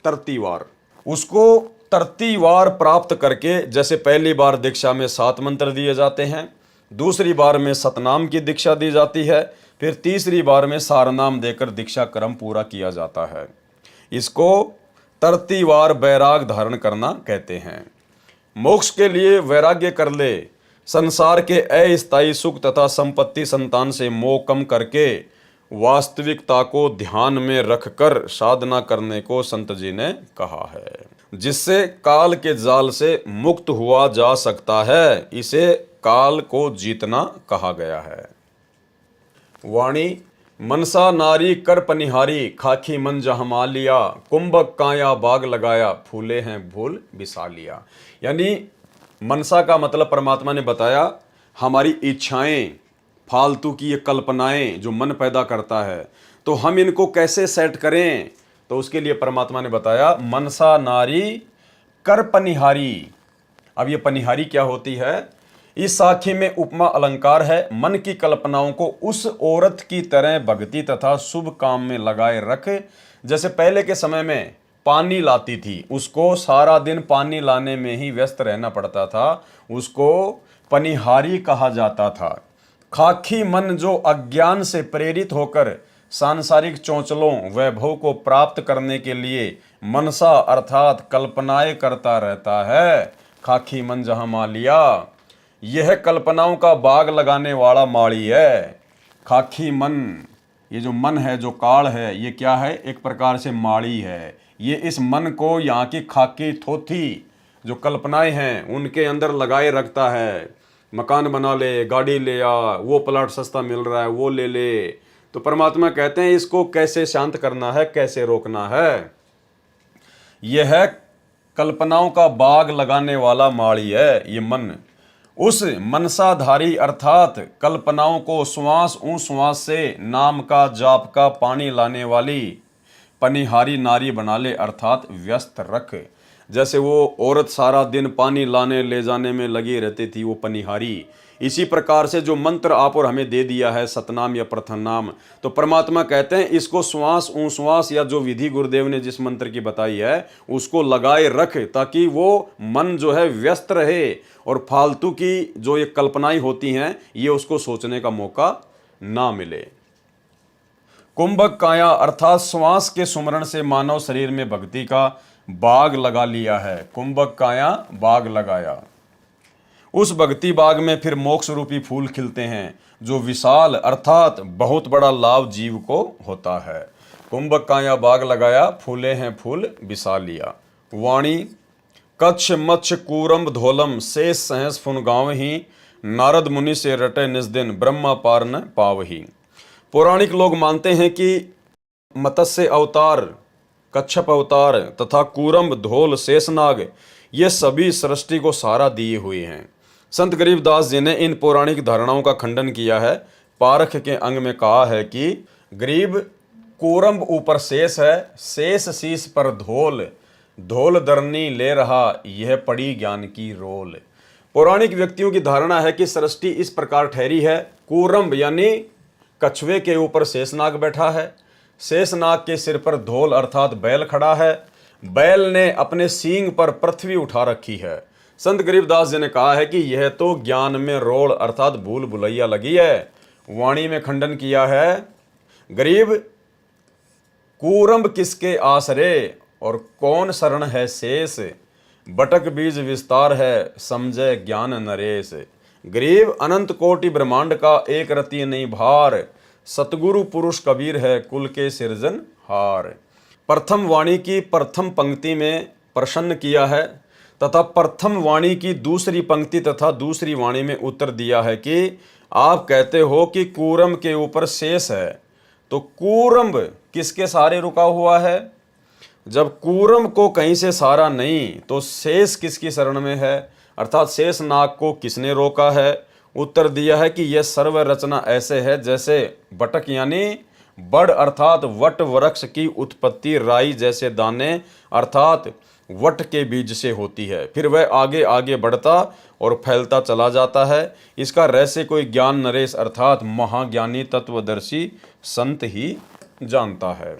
तरतीवार। उसको तरतीवार प्राप्त करके, जैसे पहली बार दीक्षा में 7 मंत्र दिए जाते हैं, दूसरी बार में सतनाम की दीक्षा दी जाती है, फिर तीसरी बार में सारनाम देकर दीक्षा क्रम पूरा किया जाता है। इसको तरतीवार बैराग धारण करना कहते हैं। मोक्ष के लिए वैराग्य कर ले, संसार के अस्थायी सुख तथा संपत्ति संतान से मोह कम करके वास्तविकता को ध्यान में रखकर साधना करने को संत जी ने कहा है, जिससे काल के जाल से मुक्त हुआ जा सकता है। इसे काल को जीतना कहा गया है। वाणी मनसा नारी कर पनिहारी, खाखी मन जहाँ मालिया, कुंभक काया बाग लगाया, फूले हैं फूल बिसा लिया। यानी मनसा का मतलब परमात्मा ने बताया हमारी इच्छाएं, फालतू की ये कल्पनाएं जो मन पैदा करता है, तो हम इनको कैसे सेट करें। तो उसके लिए परमात्मा ने बताया मनसा नारी कर पनिहारी। अब ये पनिहारी क्या होती है? इस साखी में उपमा अलंकार है। मन की कल्पनाओं को उस औरत की तरह भक्ति तथा शुभ काम में लगाए रख, जैसे पहले के समय में पानी लाती थी, उसको सारा दिन पानी लाने में ही व्यस्त रहना पड़ता था, उसको पनिहारी कहा जाता था। खाकी मन जो अज्ञान से प्रेरित होकर सांसारिक चौंचलों वैभव को प्राप्त करने के लिए मनसा अर्थात कल्पनाएं करता रहता है, खाकी मन जहां मालिया, यह कल्पनाओं का बाग लगाने वाला माली है। खाकी मन, ये जो मन है, जो काल है, ये क्या है? एक प्रकार से माड़ी है। ये इस मन को यहाँ की खाकी थोथी जो कल्पनाएं हैं उनके अंदर लगाए रखता है। मकान बना ले, गाड़ी ले आ, वो प्लाट सस्ता मिल रहा है वो ले ले। तो परमात्मा कहते हैं इसको कैसे शांत करना है, कैसे रोकना है। यह कल्पनाओं का बाग लगाने वाला माड़ी है ये मन। उस मनसाधारी अर्थात कल्पनाओं को श्वास श्वास से नाम का जाप का पानी लाने वाली पनिहारी नारी बना ले, अर्थात व्यस्त रख। जैसे वो औरत सारा दिन पानी लाने ले जाने में लगी रहती थी, वो पनिहारी। इसी प्रकार से जो मंत्र आप और हमें दे दिया है सतनाम या प्रथम नाम, तो परमात्मा कहते हैं इसको श्वास श्वास या जो विधि गुरुदेव ने जिस मंत्र की बताई है उसको लगाए रख, ताकि वो मन जो है व्यस्त रहे और फालतू की जो ये कल्पनाएं होती हैं ये उसको सोचने का मौका ना मिले। कुंभक काया अर्थात श्वास के सुमरण से मानव शरीर में भक्ति का बाग लगा लिया है। कुंभक काया बाग लगाया, उस भक्ति बाग में फिर मोक्ष रूपी फूल खिलते हैं जो विशाल अर्थात बहुत बड़ा लाभ जीव को होता है। कुंभक काया बाग लगाया, फूले हैं फूल बिसा लिया। वाणी कच्छ मच्छ कूरम्ब धोलम, शेष सहस फुन गाँव ही, नारद मुनि से रटे निज दिन, ब्रह्मा पार न पावही। पौराणिक लोग मानते हैं कि मत्स्य अवतार, कच्छप अवतार तथा कूरम्ब, धोल, शेषनाग ये सभी सृष्टि को सहारा दिए हुए हैं। संत गरीबदास जी ने इन पौराणिक धारणाओं का खंडन किया है। पारख के अंग में कहा है कि गरीब कूरम्ब ऊपर शेष है, शेष शीश पर धोल, धोल दरनी ले रहा, यह पड़ी ज्ञान की रोल। पौराणिक व्यक्तियों की धारणा है कि सृष्टि इस प्रकार ठहरी है। कूरम्ब यानी कछुए के ऊपर शेषनाग बैठा है, शेषनाग के सिर पर धोल अर्थात बैल खड़ा है, बैल ने अपने सींग पर पृथ्वी उठा रखी है। संत गरीबदास जी ने कहा है कि यह तो ज्ञान में रोल अर्थात भूल भुलैया लगी है। वाणी में खंडन किया है, गरीब कूरम्ब किसके आसरे और कौन शरण है शेष, बटक बीज विस्तार है समझे ज्ञान नरेश। गरीब अनंत कोटि ब्रह्मांड का एक रति नहीं भार, सतगुरु पुरुष कबीर है कुल के सिरजन हार। प्रथम वाणी की प्रथम पंक्ति में प्रसन्न किया है तथा प्रथम वाणी की दूसरी पंक्ति तथा दूसरी वाणी में उत्तर दिया है कि आप कहते हो कि कूरम्ब के ऊपर शेष है, तो कूरम्ब किसके सहारे रुका हुआ है? जब कूरम्ब को कहीं से सहारा नहीं तो शेष किसकी शरण में है, अर्थात शेष नाग को किसने रोका है? उत्तर दिया है कि यह सर्व रचना ऐसे है जैसे बटक यानी बड़ अर्थात वट वृक्ष की उत्पत्ति राई जैसे दाने अर्थात वट के बीज से होती है, फिर वह आगे आगे बढ़ता और फैलता चला जाता है। इसका रहस्य कोई ज्ञान नरेश अर्थात महाज्ञानी तत्वदर्शी संत ही जानता है।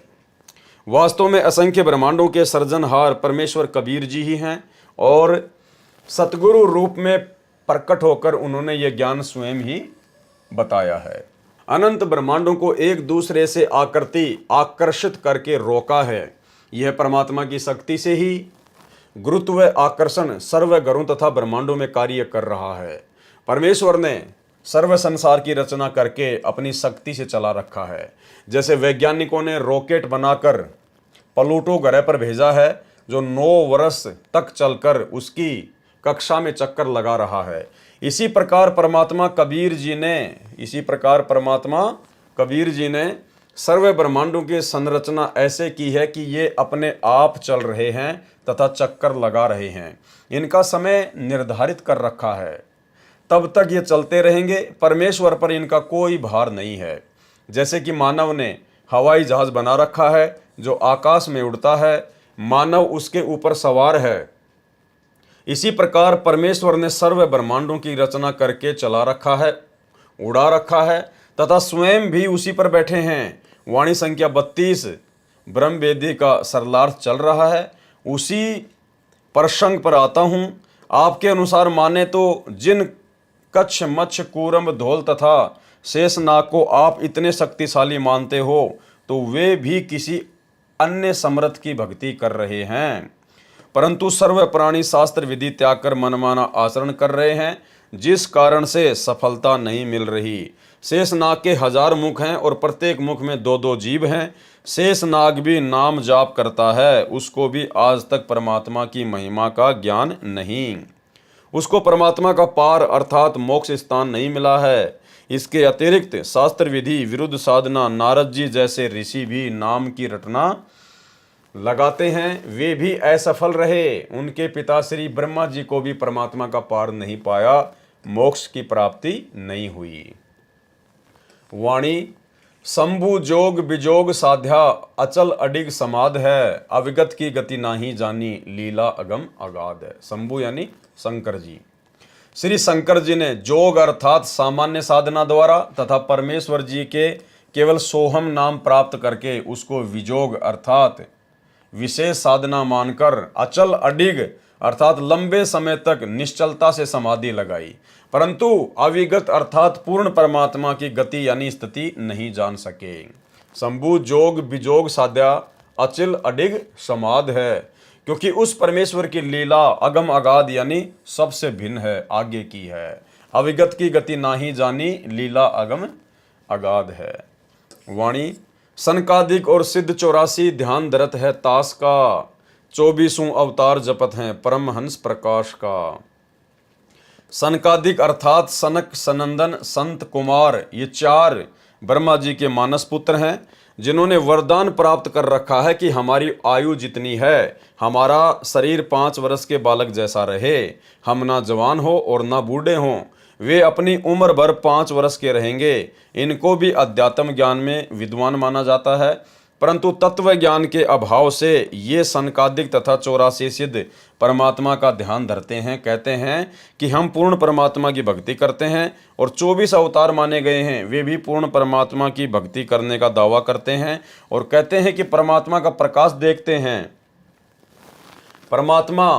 वास्तव में असंख्य ब्रह्मांडों के सृजनहार परमेश्वर कबीर जी ही हैं और सतगुरु रूप में प्रकट होकर उन्होंने ये ज्ञान स्वयं ही बताया है। अनंत ब्रह्मांडों को एक दूसरे से आकृति आकर्षित करके रोका है, यह परमात्मा की शक्ति से ही। गुरुत्व व आकर्षण सर्व ग्रहों तथा ब्रह्मांडों में कार्य कर रहा है। परमेश्वर ने सर्व संसार की रचना करके अपनी शक्ति से चला रखा है। जैसे वैज्ञानिकों ने रॉकेट बनाकर प्लूटो ग्रह पर भेजा है, जो 9 वर्ष तक चलकर उसकी कक्षा में चक्कर लगा रहा है। इसी प्रकार परमात्मा कबीर जी ने सर्व ब्रह्मांडों की संरचना ऐसे की है कि ये अपने आप चल रहे हैं तथा चक्कर लगा रहे हैं। इनका समय निर्धारित कर रखा है, तब तक ये चलते रहेंगे। परमेश्वर पर इनका कोई भार नहीं है। जैसे कि मानव ने हवाई जहाज बना रखा है जो आकाश में उड़ता है, मानव उसके ऊपर सवार है। इसी प्रकार परमेश्वर ने सर्व ब्रह्मांडों की रचना करके चला रखा है, उड़ा रखा है तथा स्वयं भी उसी पर बैठे हैं। वाणी संख्या 32 ब्रह्म वेदी का सरलार्थ चल रहा है। उसी प्रसंग पर आता हूँ। आपके अनुसार माने तो जिन कच्छ, मच्छ, कूरम, धौल तथा शेषनाग को आप इतने शक्तिशाली मानते हो, तो वे भी किसी अन्य समर्थ की भक्ति कर रहे हैं, परंतु सर्व प्राणी शास्त्र विधि त्याग कर मनमाना आचरण कर रहे हैं, जिस कारण से सफलता नहीं मिल रही। शेषनाग के 1000 मुख हैं और प्रत्येक मुख में 2-2 जीभ हैं। शेषनाग भी नाम जाप करता है, उसको भी आज तक परमात्मा की महिमा का ज्ञान नहीं। उसको परमात्मा का पार अर्थात मोक्ष स्थान नहीं मिला है। इसके अतिरिक्त शास्त्र विधि विरुद्ध साधना नारद जी जैसे ऋषि भी नाम की रटना लगाते हैं, वे भी असफल रहे। उनके पिता श्री ब्रह्मा जी को भी परमात्मा का पार नहीं पाया, मोक्ष की प्राप्ति नहीं हुई। वाणी शंभु जोग बिजोग साध्या अचल अडिग समाध है, अविगत की गति नाही जानी लीला अगम अगाध है। शंभु यानी शंकर जी। श्री शंकर जी ने जोग अर्थात सामान्य साधना द्वारा तथा परमेश्वर जी के केवल सोहम नाम प्राप्त करके उसको विजोग अर्थात विशेष साधना मानकर अचल अडिग अर्थात लंबे समय तक निश्चलता से समाधि लगाई, परंतु अविगत अर्थात पूर्ण परमात्मा की गति यानी स्थिति नहीं जान सके। शंभु जोग बिजोग साध्या अचल अडिग समाध है, क्योंकि उस परमेश्वर की लीला अगम अगाध यानी सबसे भिन्न है, आगे की है। अविगत की गति नाही जानी लीला अगम अगाध है। वाणी सनकादिक और सिद्ध 84 ध्यान धरत है तास का, 24 अवतार जपत हैं परमहंस प्रकाश का। सनकादिक अर्थात सनक, सनंदन, संत, कुमार, ये 4 ब्रह्मा जी के मानस पुत्र हैं, जिन्होंने वरदान प्राप्त कर रखा है कि हमारी आयु जितनी है, हमारा शरीर 5 वर्ष के बालक जैसा रहे, हम ना जवान हो और ना बूढ़े हों। वे अपनी उम्र भर 5 वर्ष के रहेंगे। इनको भी अध्यात्म ज्ञान में विद्वान माना जाता है, परंतु तत्व ज्ञान के अभाव से ये सनकादिक तथा 84 सिद्ध परमात्मा का ध्यान धरते हैं। कहते हैं कि हम पूर्ण परमात्मा की भक्ति करते हैं, और 24 अवतार माने गए हैं, वे भी पूर्ण परमात्मा की भक्ति करने का दावा करते हैं और कहते हैं कि परमात्मा का प्रकाश देखते हैं। परमात्मा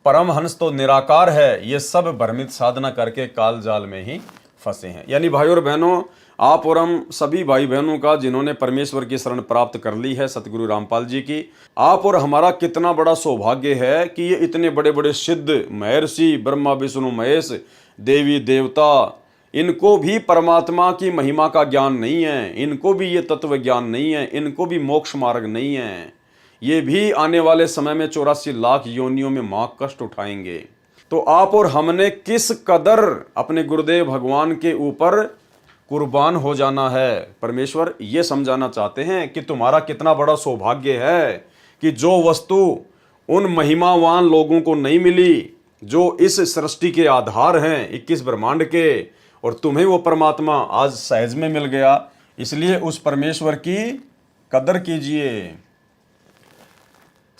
परमहंस तो निराकार है, ये सब भ्रमित साधना करके काल जाल में ही फंसे हैं। यानी भाई और बहनों, आप और हम सभी भाई बहनों का जिन्होंने परमेश्वर की शरण प्राप्त कर ली है सतगुरु रामपाल जी की, आप और हमारा कितना बड़ा सौभाग्य है कि ये इतने बड़े बड़े सिद्ध महर्षि ब्रह्मा विष्णु महेश देवी देवता, इनको भी परमात्मा की महिमा का ज्ञान नहीं है, इनको भी ये तत्व ज्ञान नहीं है, इनको भी मोक्ष मार्ग नहीं है। ये भी आने वाले समय में 84 लाख योनियों में मां कष्ट उठाएंगे। तो आप और हमने किस कदर अपने गुरुदेव भगवान के ऊपर कुर्बान हो जाना है। परमेश्वर ये समझाना चाहते हैं कि तुम्हारा कितना बड़ा सौभाग्य है कि जो वस्तु उन महिमावान लोगों को नहीं मिली जो इस सृष्टि के आधार हैं 21 ब्रह्मांड के, और तुम्हें वो परमात्मा आज सहज में मिल गया। इसलिए उस परमेश्वर की कदर कीजिए।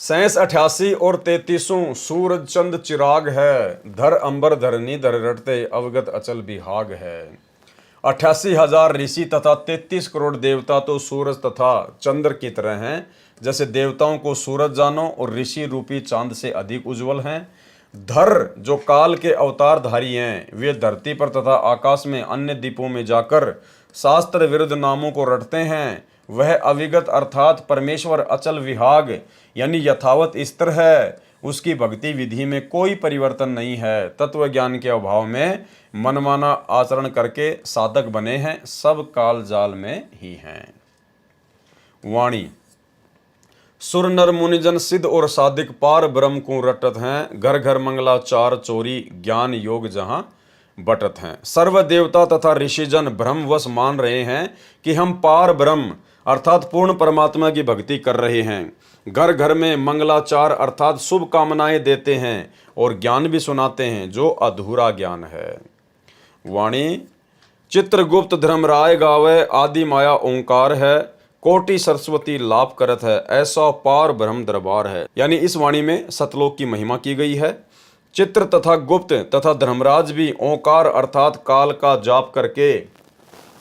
87, 88 और 33 सूरज चंद चिराग है, धर अंबर धरनी धर रटते अवगत अचल विहाग है। 88,000 ऋषि तथा 33 करोड़ देवता तो सूरज तथा चंद्र की तरह हैं। जैसे देवताओं को सूरज जानो और ऋषि रूपी चांद से अधिक उज्जवल हैं। धर जो काल के अवतारधारी हैं, वे धरती पर तथा आकाश में अन्य द्वीपों में जाकर शास्त्र विरुद्ध नामों को रटते हैं। वह अविगत अर्थात परमेश्वर अचल विहाग यानी यथावत स्थिर है। उसकी भक्ति विधि में कोई परिवर्तन नहीं है। तत्व ज्ञान के अभाव में मनमाना आचरण करके साधक बने हैं, सब काल जाल में ही हैं। वाणी सुर नर मुनिजन सिद्ध और साधिक पार ब्रह्म को रटत हैं। घर घर मंगलाचार चोरी ज्ञान योग जहां बटत हैं। सर्व देवता तथा ऋषिजन भ्रमवश मान रहे हैं कि हम पार ब्रह्म अर्थात पूर्ण परमात्मा की भक्ति कर रहे हैं। घर घर में मंगलाचार अर्थात शुभ कामनाएं देते हैं और ज्ञान भी सुनाते हैं जो अधूरा ज्ञान है। वाणी चित्रगुप्त धर्मराय गावे आदि माया ओंकार है। कोटि सरस्वती लाभ करत है, ऐसा पार ब्रह्म दरबार है। यानी इस वाणी में सतलोक की महिमा की गई है। चित्र तथा गुप्त तथा धर्मराज भी ओंकार अर्थात काल का जाप करके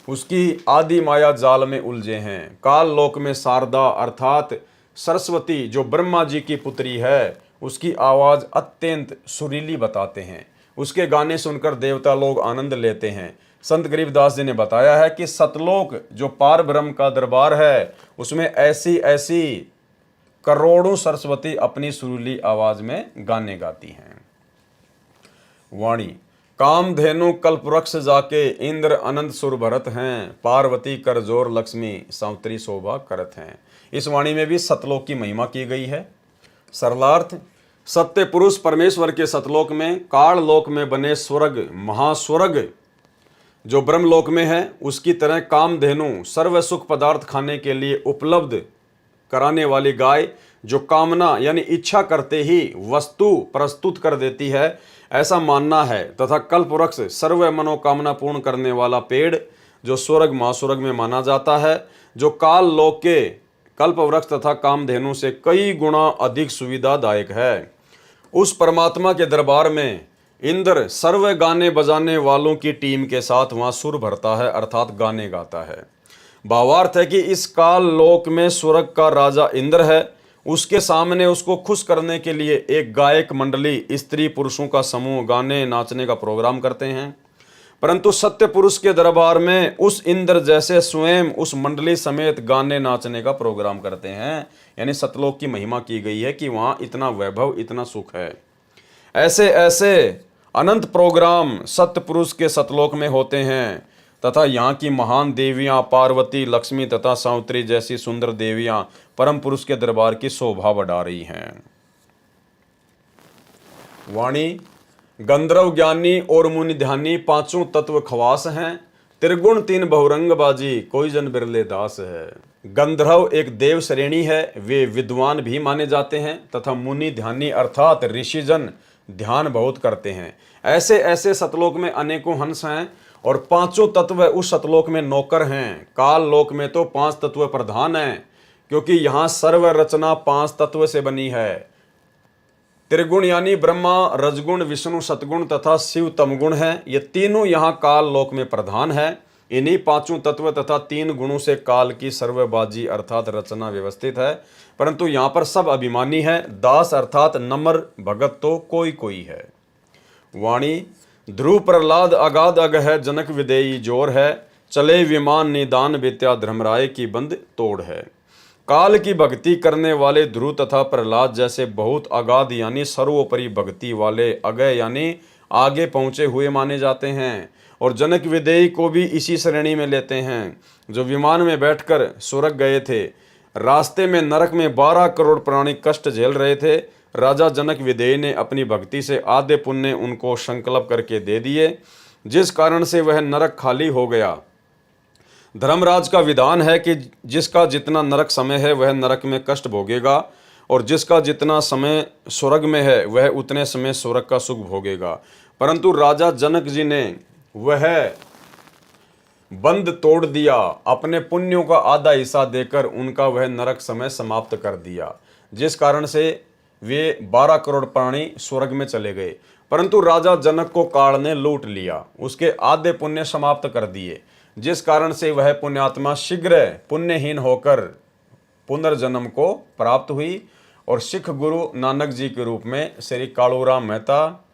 उसकी आदि माया जाल में उलझे हैं। काल लोक में शारदा अर्थात सरस्वती जो ब्रह्मा जी की पुत्री है, उसकी आवाज अत्यंत सुरीली बताते हैं। उसके गाने सुनकर देवता लोग आनंद लेते हैं। संत गरीबदास जी ने बताया है कि सतलोक जो पार ब्रह्म का दरबार है, उसमें ऐसी ऐसी करोड़ों सरस्वती अपनी सुरीली आवाज में गाने गाती हैं। वाणी कामधेनु कल्पवृक्ष जाके इंद्र अनंत सुर भरत हैं। पार्वती कर जोर लक्ष्मी सावित्री शोभा करत हैं। इस वाणी में भी सतलोक की महिमा की गई है। सरलार्थ सत्य पुरुष परमेश्वर के सतलोक में काल लोक में बने स्वर्ग महास्वर्ग जो ब्रह्मलोक में है, उसकी तरह कामधेनु सर्व सुख पदार्थ खाने के लिए उपलब्ध कराने वाली गाय जो कामना यानी इच्छा करते ही वस्तु प्रस्तुत कर देती है, ऐसा मानना है। तथा कल्पवृक्ष सर्व मनोकामना पूर्ण करने वाला पेड़ जो स्वर्ग महास्वर्ग में माना जाता है, जो काल लोक के कल्पवृक्ष तथा कामधेनु से कई गुना अधिक सुविधादायक है। उस परमात्मा के दरबार में इंद्र सर्व गाने बजाने वालों की टीम के साथ वहां सुर भरता है अर्थात गाने गाता है। भावार्थ है कि इस काल लोक में स्वर्ग का राजा इंद्र है। उसके सामने उसको खुश करने के लिए एक गायक मंडली स्त्री पुरुषों का समूह गाने नाचने का प्रोग्राम करते हैं। परंतु सत्य पुरुष के दरबार में उस इंद्र जैसे स्वयं उस मंडली समेत गाने नाचने का प्रोग्राम करते हैं। यानी सतलोक की महिमा की गई है कि वहां इतना वैभव इतना सुख है। ऐसे ऐसे अनंत प्रोग्राम सत्य पुरुष के सतलोक में होते हैं तथा यहाँ की महान देवियाँ पार्वती लक्ष्मी तथा सावित्री जैसी सुंदर देवियाँ परम पुरुष के दरबार की शोभा बढ़ा रही हैं। वाणी गंधर्व ज्ञानी और मुनि ध्यानी पांचों तत्व खवास हैं। त्रिगुण तीन बहुरंग बाजी कोई जन बिरले दास है। गंधर्व एक देव श्रेणी है, वे विद्वान भी माने जाते हैं तथा मुनि ध्यानी अर्थात ऋषिजन ध्यान बहुत करते हैं। ऐसे ऐसे सतलोक में अनेकों हंस हैं और पांचों तत्व उस सतलोक में नौकर हैं। काल लोक में तो पांच तत्व प्रधान हैं, क्योंकि यहाँ सर्व रचना पांच तत्व से बनी है। त्रिगुण यानी ब्रह्मा रजगुण विष्णु सतगुण तथा शिव तमगुण है। ये तीनों यहाँ काल लोक में प्रधान है। इन्हीं पांचों तत्व तथा तीन गुणों से काल की सर्वबाजी अर्थात रचना व्यवस्थित है। परंतु यहाँ पर सब अभिमानी है। दास अर्थात नम्र भगत तो कोई कोई है। वाणी ध्रुव प्रहलाद अगाध अग है जनक विदेयी जोर है। चले विमान निदान विद्या धर्मराय की बंद तोड़ है। काल की भक्ति करने वाले ध्रुव तथा प्रहलाद जैसे बहुत अगाध यानी सर्वोपरि भक्ति वाले अगय यानी आगे पहुंचे हुए माने जाते हैं। और जनक विदेयी को भी इसी श्रेणी में लेते हैं, जो विमान में बैठकर स्वर्ग गए थे। रास्ते में नरक में 12 करोड़ प्राणी कष्ट झेल रहे थे। राजा जनक विदेयी ने अपनी भक्ति से आधे पुण्य उनको संकल्प करके दे दिए, जिस कारण से वह नरक खाली हो गया। धर्मराज का विधान है कि जिसका जितना नरक समय है वह नरक में कष्ट भोगेगा, और जिसका जितना समय स्वर्ग में है वह उतने समय स्वर्ग का सुख भोगेगा। परंतु राजा जनक जी ने वह बंद तोड़ दिया, अपने पुण्यों का आधा हिस्सा देकर उनका वह नरक समय समाप्त कर दिया, जिस कारण से वे 12 करोड़ प्राणी स्वर्ग में चले गए। परंतु राजा जनक को काल ने लूट लिया, उसके आधे पुण्य समाप्त कर दिए, जिस कारण से वह पुण्यात्मा शीघ्र पुण्यहीन होकर पुनर्जन्म को प्राप्त हुई और सिख गुरु नानक जी के रूप में श्री कालूराम मेहता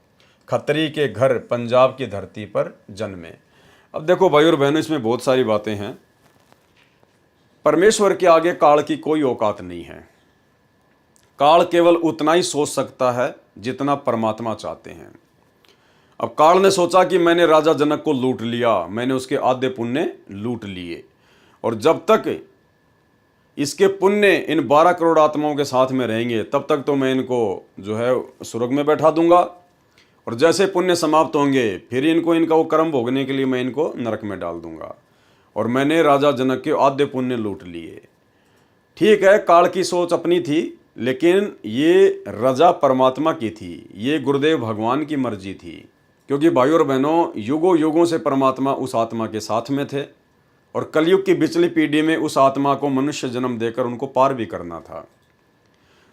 खत्री के घर पंजाब की धरती पर जन्मे। अब देखो भाई और बहनों, इसमें बहुत सारी बातें हैं। परमेश्वर के आगे काल की कोई औकात नहीं है। काल केवल उतना ही सोच सकता है जितना परमात्मा चाहते हैं। अब काल ने सोचा कि मैंने राजा जनक को लूट लिया, मैंने उसके आधे पुण्य लूट लिए, और जब तक इसके पुण्य इन 12 करोड़ आत्माओं के साथ में रहेंगे तब तक तो मैं इनको जो है स्वर्ग में बैठा दूंगा, और जैसे पुण्य समाप्त होंगे फिर इनको इनका वो कर्म भोगने के लिए मैं इनको नरक में डाल दूंगा। और मैंने राजा जनक के आधे पुण्य लूट लिए। ठीक है, काल की सोच अपनी थी, लेकिन ये रजा परमात्मा की थी, ये गुरुदेव भगवान की मर्जी थी। क्योंकि भाइयों और बहनों, युगों युगों से परमात्मा उस आत्मा के साथ में थे, और कलयुग की पिछली पीढ़ी में उस आत्मा को मनुष्य जन्म देकर उनको पार भी करना था।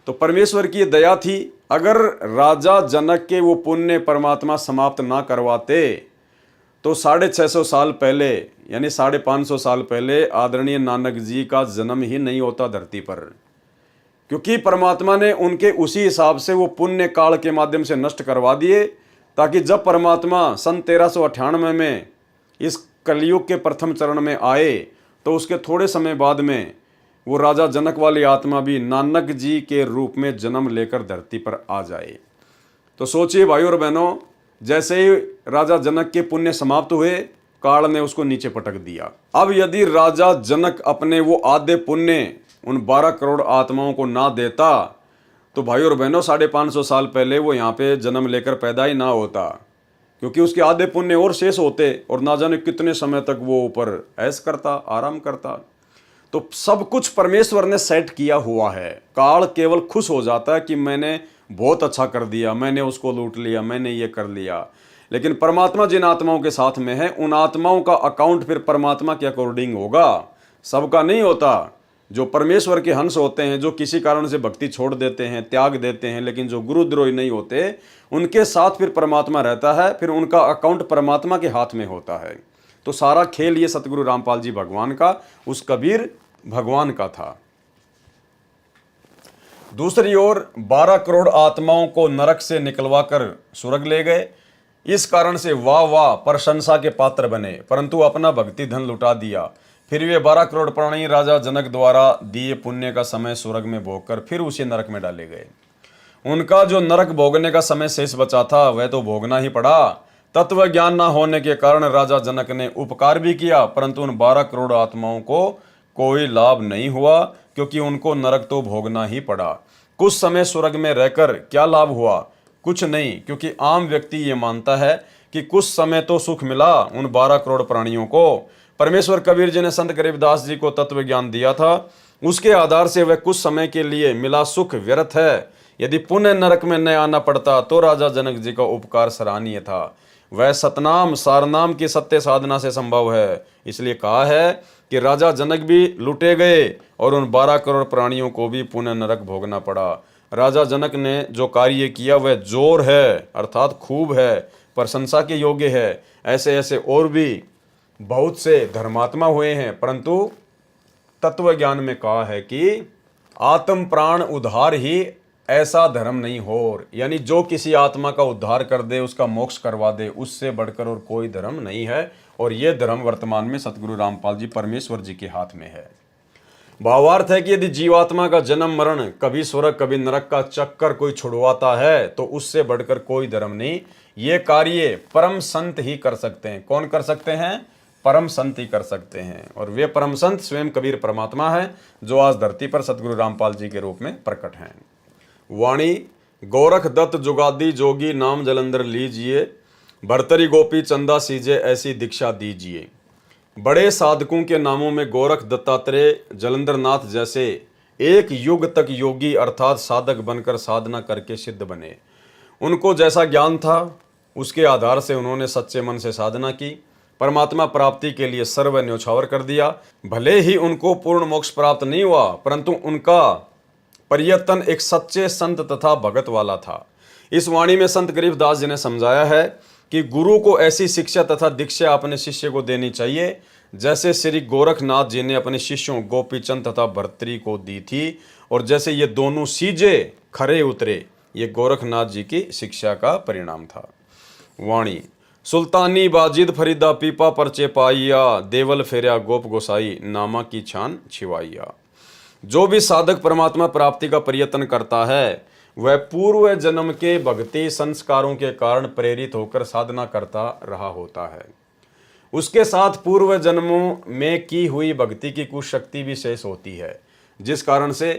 तो परमेश्वर की दया थी, अगर राजा जनक के वो पुण्य परमात्मा समाप्त ना करवाते तो 650 साल पहले यानी 550 साल पहले आदरणीय नानक जी का जन्म ही नहीं होता धरती पर। क्योंकि परमात्मा ने उनके उसी हिसाब से वो पुण्य काल के माध्यम से नष्ट करवा दिए, ताकि जब परमात्मा सन 1398 में इस कलयुग के प्रथम चरण में आए तो उसके थोड़े समय बाद में वो राजा जनक वाली आत्मा भी नानक जी के रूप में जन्म लेकर धरती पर आ जाए। तो सोचिए भाइयों और बहनों, जैसे ही राजा जनक के पुण्य समाप्त हुए, काल ने उसको नीचे पटक दिया। अब यदि राजा जनक अपने वो आधे पुण्य उन 12 करोड़ आत्माओं को ना देता तो भाइयों और बहनों 550 साल पहले वो यहाँ पे जन्म लेकर पैदा ही ना होता, क्योंकि उसके आधे पुण्य और शेष होते और ना जाने कितने समय तक वो ऊपर ऐश करता, आराम करता। तो सब कुछ परमेश्वर ने सेट किया हुआ है। काल केवल खुश हो जाता है कि मैंने बहुत अच्छा कर दिया, मैंने उसको लूट लिया, मैंने ये कर लिया। लेकिन परमात्मा जिन आत्माओं के साथ में है, उन आत्माओं का अकाउंट फिर परमात्मा के अकॉर्डिंग होगा, सबका नहीं होता। जो परमेश्वर के हंस होते हैं, जो किसी कारण से भक्ति छोड़ देते हैं, त्याग देते हैं, लेकिन जो गुरुद्रोही नहीं होते, उनके साथ फिर परमात्मा रहता है, फिर उनका अकाउंट परमात्मा के हाथ में होता है। तो सारा खेल ये सतगुरु रामपाल जी भगवान का, उस कबीर भगवान का था। दूसरी ओर 12 करोड़ आत्माओं को नरक से निकलवा कर स्वर्ग ले गए। इस कारण से वाह वाह प्रशंसा के पात्र बने, परंतु अपना भक्ति धन लुटा दिया। फिर वे 12 करोड़ प्राणी राजा जनक द्वारा दिए पुण्य का समय स्वर्ग में भोगकर फिर उसी नरक में डाले गए। उनका जो नरक भोगने का समय शेष बचा था वह तो भोगना ही पड़ा। तत्व ज्ञान न होने के कारण राजा जनक ने उपकार भी किया, परंतु उन 12 करोड़ आत्माओं को कोई लाभ नहीं हुआ, क्योंकि उनको नरक तो भोगना ही पड़ा। कुछ समय स्वर्ग में रहकर क्या लाभ हुआ? कुछ नहीं, क्योंकि आम व्यक्ति ये मानता है कि कुछ समय तो सुख मिला उन 12 करोड़ प्राणियों को। परमेश्वर कबीर जी ने संत गरीबदास जी को तत्व ज्ञान दिया था, उसके आधार से वह कुछ समय के लिए मिला सुख व्यर्थ है। यदि पुण्य नरक में न आना पड़ता तो राजा जनक जी का उपकार सराहनीय था। वह सतनाम सारनाम की सत्य साधना से संभव है। इसलिए कहा है कि राजा जनक भी लुटे गए और उन 12 करोड़ प्राणियों को भी पुण्य नरक भोगना पड़ा। राजा जनक ने जो कार्य किया वह जोर है, अर्थात खूब है, प्रशंसा के योग्य है। ऐसे ऐसे और भी बहुत से धर्मात्मा हुए हैं, परंतु तत्व ज्ञान में कहा है कि आत्म प्राण उद्धार ही ऐसा धर्म नहीं हो, यानी जो किसी आत्मा का उद्धार कर दे, उसका मोक्ष करवा दे, उससे बढ़कर और कोई धर्म नहीं है। और ये धर्म वर्तमान में सतगुरु रामपाल जी परमेश्वर जी के हाथ में है। भावार्थ है कि यदि जीवात्मा का जन्म मरण, कभी स्वर्ग कभी नरक का चक्कर कोई छुड़वाता है तो उससे बढ़कर कोई धर्म नहीं। ये कार्य परम संत ही कर सकते हैं। कौन कर सकते हैं? परम संत ही कर सकते हैं। और वे परम संत स्वयं कबीर परमात्मा है, जो आज धरती पर सतगुरु रामपाल जी के रूप में प्रकट हैं। वाणी गोरख दत्त जुगादी जोगी नाम जलंधर लीजिए, भरतरी गोपी चंदा सीजे ऐसी दीक्षा दीजिए। बड़े साधकों के नामों में गोरख दत्तात्रेय जलंधर नाथ जैसे एक युग तक योगी अर्थात साधक बनकर साधना करके सिद्ध बने। उनको जैसा ज्ञान था उसके आधार से उन्होंने सच्चे मन से साधना की, परमात्मा प्राप्ति के लिए सर्व न्योछावर कर दिया। भले ही उनको पूर्ण मोक्ष प्राप्त नहीं हुआ, परंतु उनका प्रयत्न एक सच्चे संत तथा भगत वाला था। इस वाणी में संत गरीबदास जी ने समझाया है कि गुरु को ऐसी शिक्षा तथा दीक्षा अपने शिष्य को देनी चाहिए जैसे श्री गोरखनाथ जी ने अपने शिष्यों गोपीचंद तथा भर्तरी को दी थी, और जैसे ये दोनों सीजे खरे उतरे, ये गोरखनाथ जी की शिक्षा का परिणाम था। वाणी सुल्तानी बाजिद फरीदा पीपा परचे पाइया, देवल फेरिया गोप गोसाई नामा की छान छिवाइया। जो भी साधक परमात्मा प्राप्ति का प्रयत्न करता है वह पूर्व जन्म के भक्ति संस्कारों के कारण प्रेरित होकर साधना करता रहा होता है। उसके साथ पूर्व जन्मों में की हुई भक्ति की कुछ शक्ति भी शेष होती है, जिस कारण से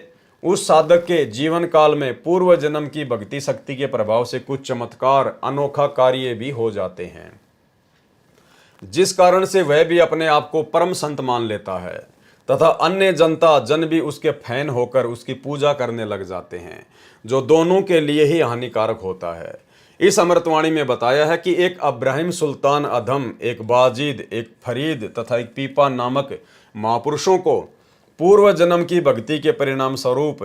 उस साधक के जीवन काल में पूर्व जन्म की भक्ति शक्ति के प्रभाव से कुछ चमत्कार अनोखा कार्य भी हो जाते हैं, जिस कारण से वह भी अपने आप को परम संत मान लेता है तथा अन्य जनता जन भी उसके फैन होकर उसकी पूजा करने लग जाते हैं, जो दोनों के लिए ही हानिकारक होता है। इस अमृतवाणी में बताया है कि एक अब्राहिम सुल्तान अधम, एक बाजिद, एक फरीद तथा एक पीपा नामक महापुरुषों को पूर्व जन्म की भक्ति के परिणाम स्वरूप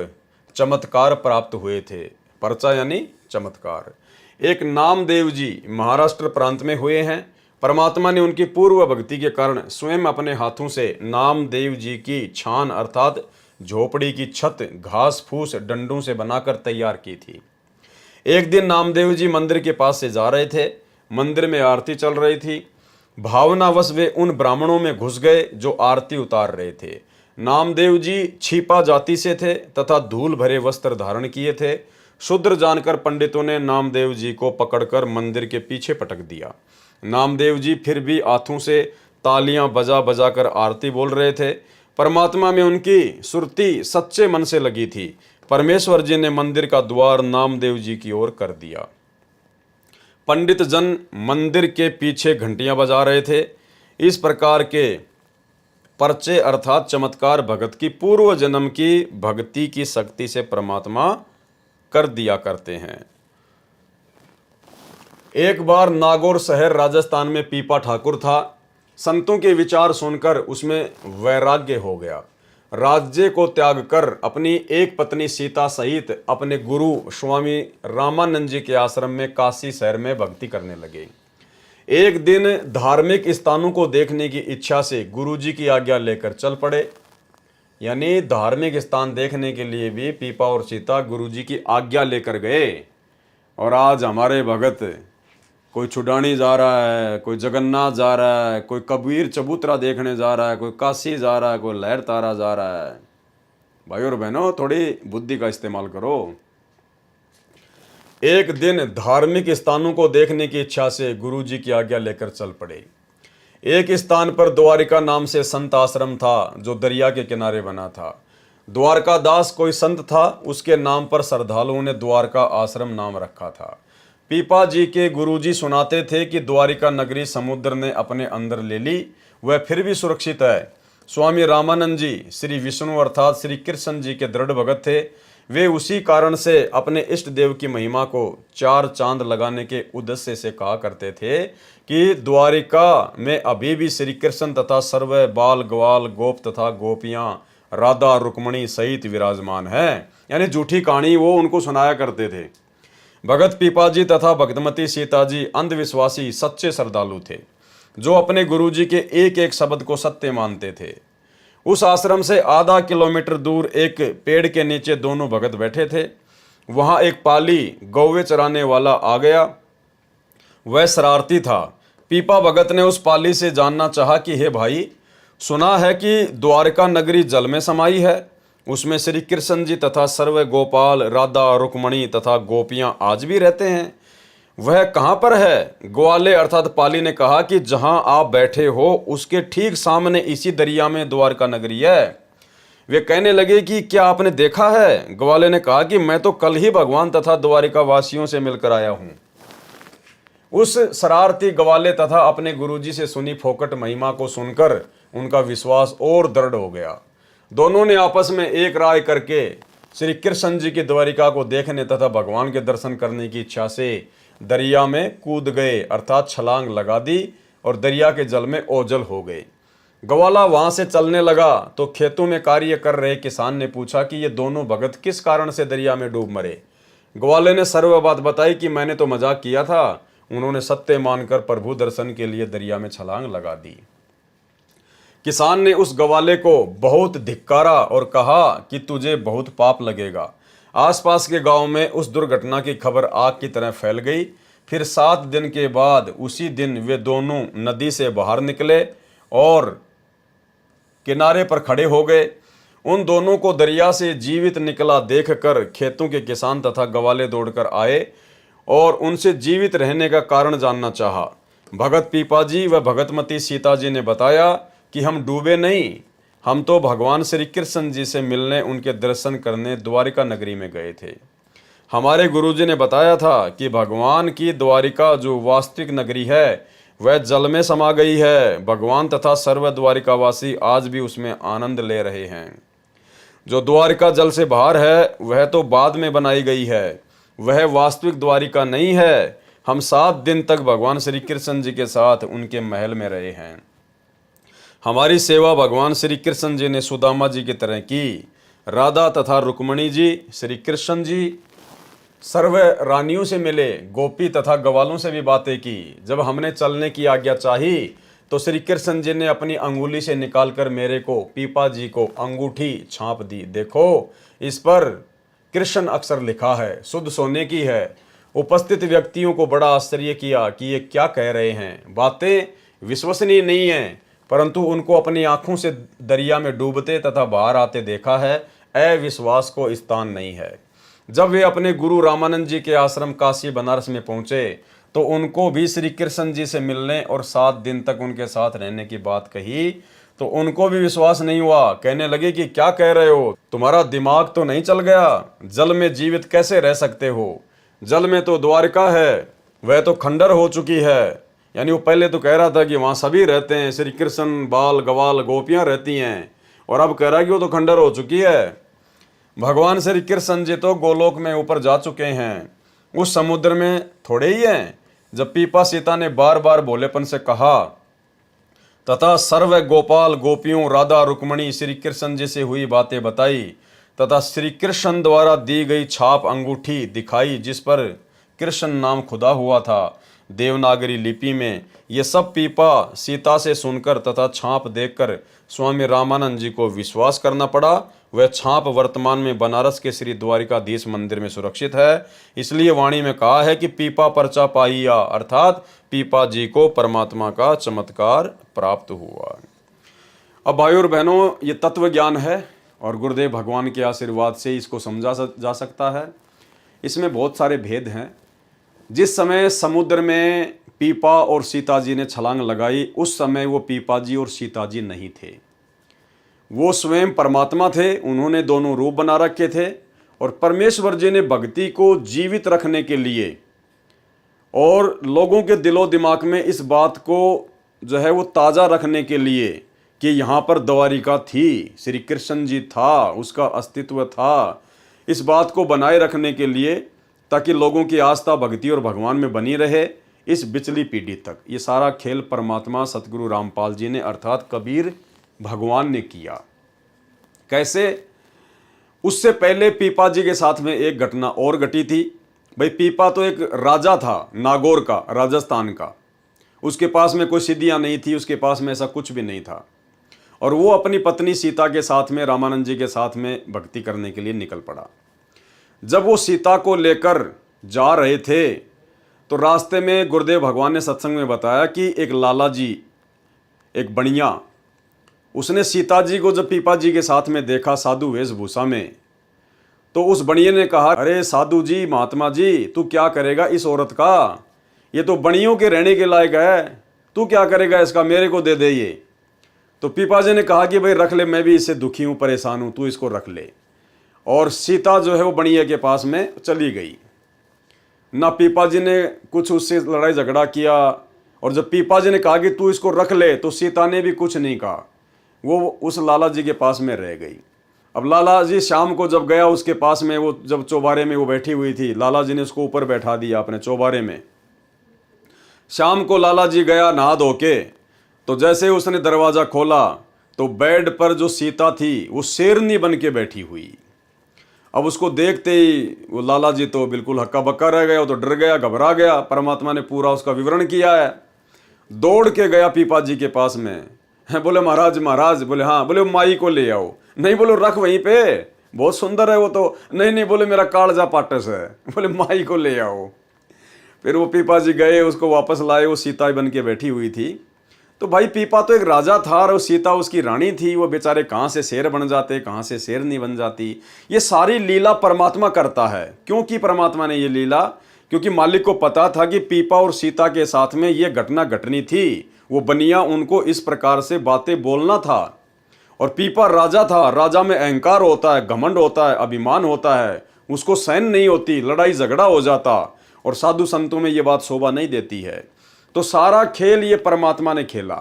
चमत्कार प्राप्त हुए थे। पर्चा यानी चमत्कार। एक नामदेव जी महाराष्ट्र प्रांत में हुए हैं। परमात्मा ने उनकी पूर्व भक्ति के कारण स्वयं अपने हाथों से नामदेव जी की छान अर्थात झोपड़ी की छत घास फूस डंडों से बनाकर तैयार की थी। एक दिन नामदेव जी मंदिर के पास से जा रहे थे। मंदिर में आरती चल रही थी। भावनावश वे उन ब्राह्मणों में घुस गए जो आरती उतार रहे थे। नामदेव जी छिपा जाति से थे तथा धूल भरे वस्त्र धारण किए थे। शूद्र जानकर पंडितों ने नामदेव जी को पकड़कर मंदिर के पीछे पटक दिया। नामदेव जी फिर भी हाथों से तालियां बजा बजा कर आरती बोल रहे थे। परमात्मा में उनकी सुरती सच्चे मन से लगी थी। परमेश्वर जी ने मंदिर का द्वार नामदेव जी की ओर कर दिया। पंडित जन मंदिर के पीछे घंटियां बजा रहे थे। इस प्रकार के पर्चे अर्थात चमत्कार भगत की पूर्व जन्म की भक्ति की शक्ति से परमात्मा कर दिया करते हैं। एक बार नागौर शहर राजस्थान में पीपा ठाकुर था। संतों के विचार सुनकर उसमें वैराग्य हो गया। राज्य को त्याग कर अपनी एक पत्नी सीता सहित अपने गुरु स्वामी रामानंद जी के आश्रम में काशी शहर में भक्ति करने लगे। एक दिन धार्मिक स्थानों को देखने की इच्छा से गुरु जी की आज्ञा लेकर चल पड़े। यानी धार्मिक स्थान देखने के लिए भी पीपा और सीता गुरु जी की आज्ञा लेकर गए। और आज हमारे भगत कोई छुडानी जा रहा है, कोई जगन्नाथ जा रहा है, कोई कबीर चबूतरा देखने जा रहा है, कोई काशी जा रहा है, कोई लहर तारा जा रहा है। भाई और बहनों, थोड़ी बुद्धि का इस्तेमाल करो। एक दिन धार्मिक स्थानों को देखने की इच्छा से गुरु जी की आज्ञा लेकर चल पड़े। एक स्थान पर द्वारिका नाम से संत आश्रम था जो दरिया के किनारे बना था। द्वारका दास कोई संत था, उसके नाम पर श्रद्धालुओं ने द्वारका आश्रम नाम रखा था। पीपा जी के गुरुजी सुनाते थे कि द्वारिका नगरी समुद्र ने अपने अंदर ले ली, वह फिर भी सुरक्षित है। स्वामी रामानंद जी श्री विष्णु अर्थात श्री कृष्ण जी के दृढ़ भगत थे। वे उसी कारण से अपने इष्ट देव की महिमा को 4 चांद लगाने के उद्देश्य से कहा करते थे कि द्वारिका में अभी भी श्री कृष्ण तथा सर्व बाल ग्वाल गोप तथा गोपियां राधा रुक्मणी सहित विराजमान है। यानी झूठी कहानी वो उनको सुनाया करते थे। भगत पीपाजी तथा भक्तमती सीताजी अंधविश्वासी सच्चे श्रद्धालु थे जो अपने गुरुजी के एक एक शब्द को सत्य मानते थे। उस आश्रम से आधा किलोमीटर दूर एक पेड़ के नीचे दोनों भगत बैठे थे। वहां एक पाली गौवे चराने वाला आ गया। वह शरारती था। पीपा भगत ने उस पाली से जानना चाहा कि हे भाई, सुना है कि द्वारका नगरी जल में समाई है, उसमें श्री कृष्ण जी तथा सर्व गोपाल राधा रुक्मणी तथा गोपियां आज भी रहते हैं, वह कहाँ पर है? ग्वाले अर्थात पाली ने कहा कि जहां आप बैठे हो उसके ठीक सामने इसी दरिया में द्वारका नगरी है। वे कहने लगे कि क्या आपने देखा है? ग्वाले ने कहा कि मैं तो कल ही भगवान तथा द्वारिका वासियों से मिलकर आया हूं। उस शरारती ग्वाले तथा अपने गुरुजी से सुनी फोकट महिमा को सुनकर उनका विश्वास और दृढ़ हो गया। दोनों ने आपस में एक राय करके श्री कृष्ण जी की द्वारिका को देखने तथा भगवान के दर्शन करने की इच्छा से दरिया में कूद गए अर्थात छलांग लगा दी और दरिया के जल में ओझल हो गए। ग्वाला वहां से चलने लगा तो खेतों में कार्य कर रहे किसान ने पूछा कि ये दोनों भगत किस कारण से दरिया में डूब मरे। ग्वाले ने सर्व बात बताई कि मैंने तो मजाक किया था। उन्होंने सत्य मानकर प्रभु दर्शन के लिए दरिया में छलांग लगा दी। किसान ने उस ग्वाले को बहुत धिक्कारा और कहा कि तुझे बहुत पाप लगेगा। आसपास के गांव में उस दुर्घटना की खबर आग की तरह फैल गई। फिर 7 दिन के बाद उसी दिन वे दोनों नदी से बाहर निकले और किनारे पर खड़े हो गए। उन दोनों को दरिया से जीवित निकला देखकर खेतों के किसान तथा गवाले दौड़कर आए और उनसे जीवित रहने का कारण जानना चाहा। भगत पीपाजी व भगतमती सीता जी ने बताया कि हम डूबे नहीं, हम तो भगवान श्री कृष्ण जी से मिलने, उनके दर्शन करने द्वारिका नगरी में गए थे। हमारे गुरुजी ने बताया था कि भगवान की द्वारिका जो वास्तविक नगरी है वह जल में समा गई है। भगवान तथा सर्व द्वारिकावासी आज भी उसमें आनंद ले रहे हैं। जो द्वारिका जल से बाहर है वह तो बाद में बनाई गई है, वह वास्तविक द्वारिका नहीं है। हम 7 दिन तक भगवान श्री कृष्ण जी के साथ उनके महल में रहे हैं। हमारी सेवा भगवान श्री कृष्ण जी ने सुदामा जी की तरह की। राधा तथा रुक्मणी जी, श्री कृष्ण जी सर्व रानियों से मिले, गोपी तथा गवालों से भी बातें की। जब हमने चलने की आज्ञा चाही तो श्री कृष्ण जी ने अपनी अंगुली से निकालकर मेरे को, पीपा जी को अंगूठी छाप दी। देखो, इस पर कृष्ण अक्षर लिखा है, शुद्ध सोने की है। उपस्थित व्यक्तियों को बड़ा आश्चर्य किया कि ये क्या कह रहे हैं। बातें विश्वसनीय नहीं हैं, परंतु उनको अपनी आंखों से दरिया में डूबते तथा बाहर आते देखा है। अविश्वास को स्थान नहीं है। जब वे अपने गुरु रामानंद जी के आश्रम काशी बनारस में पहुंचे तो उनको भी श्री कृष्ण जी से मिलने और 7 दिन तक उनके साथ रहने की बात कही तो उनको भी विश्वास नहीं हुआ। कहने लगे कि क्या कह रहे हो, तुम्हारा दिमाग तो नहीं चल गया? जल में जीवित कैसे रह सकते हो? जल में तो द्वारिका है, वह तो खंडर हो चुकी है। यानी वो पहले तो कह रहा था कि वहाँ सभी रहते हैं, श्री कृष्ण, बाल गवाल गोपियाँ रहती हैं, और अब कह रहा है कि वो तो खंडर हो चुकी है। भगवान श्री कृष्ण जी तो गोलोक में ऊपर जा चुके हैं, उस समुद्र में थोड़े ही हैं। जब पीपा सीता ने बार बार भोलेपन से कहा तथा सर्व गोपाल गोपियों, राधा रुक्मणी, श्री कृष्ण जी से हुई बातें बताई तथा श्री कृष्ण द्वारा दी गई छाप अंगूठी दिखाई जिस पर कृष्ण नाम खुदा हुआ था देवनागरी लिपि में, ये सब पीपा सीता से सुनकर तथा छाप देखकर स्वामी रामानंद जी को विश्वास करना पड़ा। वह छाप वर्तमान में बनारस के श्री द्वारिकाधीश मंदिर में सुरक्षित है। इसलिए वाणी में कहा है कि पीपा परचा पाइया, अर्थात पीपा जी को परमात्मा का चमत्कार प्राप्त हुआ। अब भाइयों और बहनों, ये तत्व ज्ञान है और गुरुदेव भगवान के आशीर्वाद से इसको समझा जा सकता है। इसमें बहुत सारे भेद हैं। जिस समय समुद्र में पीपा और सीता जी ने छलांग लगाई, उस समय वो पीपा जी और सीता जी नहीं थे, वो स्वयं परमात्मा थे। उन्होंने दोनों रूप बना रखे थे और परमेश्वर जी ने भक्ति को जीवित रखने के लिए और लोगों के दिलो दिमाग में इस बात को जो है वो ताज़ा रखने के लिए कि यहाँ पर द्वारिका थी, श्री कृष्ण जी था, उसका अस्तित्व था, इस बात को बनाए रखने के लिए ताकि लोगों की आस्था भक्ति और भगवान में बनी रहे इस बिचली पीढ़ी तक। ये सारा खेल परमात्मा सतगुरु रामपाल जी ने अर्थात कबीर भगवान ने किया। कैसे? उससे पहले पीपा जी के साथ में एक घटना और घटी थी। भाई, पीपा तो एक राजा था, नागौर का, राजस्थान का। उसके पास में कोई सिद्धियां नहीं थी, उसके पास में ऐसा कुछ भी नहीं था, और वो अपनी पत्नी सीता के साथ में, रामानंद जी के साथ में भक्ति करने के लिए निकल पड़ा। जब वो सीता को लेकर जा रहे थे तो रास्ते में गुरुदेव भगवान ने सत्संग में बताया कि एक लाला जी, एक बनिया, उसने सीता जी को जब पीपा जी के साथ में देखा साधु वेशभूषा में, तो उस बनिए ने कहा, अरे साधु जी, महात्मा जी, तू क्या करेगा इस औरत का? ये तो बनियों के रहने के लायक है, तू क्या करेगा इसका? मेरे को दे दे ये। तो पीपा जी ने कहा कि भाई रख ले, मैं भी इससे दुखी हूँ, परेशान हूँ, तू इसको रख ले। और सीता जो है वो बनिए के पास में चली गई। ना पीपा जी ने कुछ उससे लड़ाई झगड़ा किया, और जब पीपा जी ने कहा कि तू इसको रख ले तो सीता ने भी कुछ नहीं कहा, वो उस लाला जी के पास में रह गई। अब लाला जी शाम को जब गया उसके पास में, वो जब चौबारे में वो बैठी हुई थी, लाला जी ने उसको ऊपर बैठा दिया अपने चौबारे में। शाम को लाला जी गया नहा धो के, तो जैसे उसने दरवाज़ा खोला तो बेड पर जो सीता थी वो शेरनी बन के बैठी हुई। अब उसको देखते ही वो लाला जी तो बिल्कुल हक्का बक्का रह गया, वो तो डर गया, घबरा गया। परमात्मा ने पूरा उसका विवरण किया है। दौड़ के गया पीपा जी के पास में, बोले महाराज महाराज, बोले हाँ, बोले माई को ले आओ। नहीं, बोलो रख वहीं पे, बहुत सुंदर है वो तो। नहीं, बोले मेरा कालजा पाटस है, बोले माई को ले आओ। फिर वो पीपा जी गए, उसको वापस लाए, वो सीता बन के बैठी हुई थी। तो भाई पीपा तो एक राजा था और सीता उसकी रानी थी, वो बेचारे कहाँ से शेर बन जाते, कहाँ से शेरनी बन जाती। ये सारी लीला परमात्मा करता है। क्यों की परमात्मा ने ये लीला? क्योंकि मालिक को पता था कि पीपा और सीता के साथ में ये घटना घटनी थी। वो बनिया उनको इस प्रकार से बातें बोलना था। और पीपा राजा था, राजा में अहंकार होता है, घमंड होता है, अभिमान होता है, उसको सहन नहीं होती, लड़ाई झगड़ा हो जाता। और साधु संतों में ये बात शोभा नहीं देती है। तो सारा खेल ये परमात्मा ने खेला।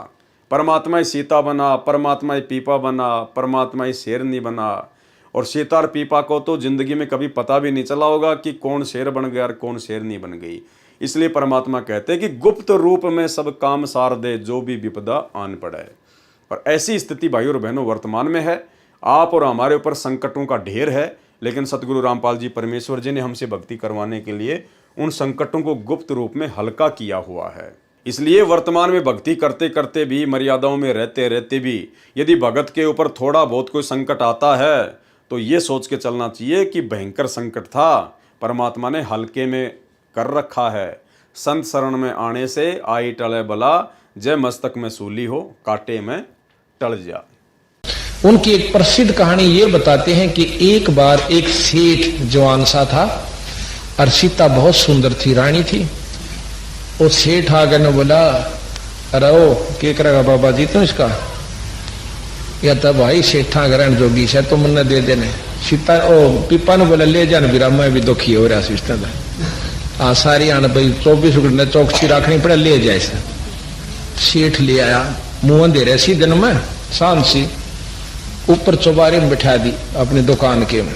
परमात्मा ही सीता बना, परमात्मा ही पीपा बना, परमात्मा ही शेरनी बना। और सीता और पीपा को तो जिंदगी में कभी पता भी नहीं चला होगा कि कौन शेर बन गया और कौन शेरनी बन गई। इसलिए परमात्मा कहते हैं कि गुप्त रूप में सब काम सार दे, जो भी विपदा आन पड़े। और ऐसी स्थिति भाई और बहनों वर्तमान में है। आप और हमारे ऊपर संकटों का ढेर है, लेकिन सतगुरु रामपाल जी परमेश्वर जी ने हमसे भक्ति करवाने के लिए उन संकटों को गुप्त रूप में हल्का किया हुआ है। इसलिए वर्तमान में भक्ति करते करते भी, मर्यादाओं में रहते रहते भी, यदि भगत के ऊपर थोड़ा बहुत कोई संकट आता है तो ये सोच के चलना चाहिए कि भयंकर संकट था, परमात्मा ने हल्के में कर रखा है। संत शरण में आने से आई टले बला, जय मस्तक में सूली हो, कांटे में टल जा। उनकी एक प्रसिद्ध कहानी ये बताते हैं कि एक बार एक सेठ जवान सा था और सीता बहुत सुंदर थी, रानी थी। वो सेठ आगे ने बोला, अरे ओ क्या करेगा बाबा जी तो इसका, या तब भाई सेठा ग्रहण जोगी से तो मुन्ने दे देने। सीता ओ पीपा ने बोला, ले जान बिरा, मैं भी दुखी हो रहा सिस्टम हाँ सारी आने भाई 24 घंटे चौकसी रखनी पड़े, ले जाए। सेठ ले आया, मुंह दे रहे सी दिन में शाम सी, ऊपर चौबारे में बिठा दी अपनी दुकान के में,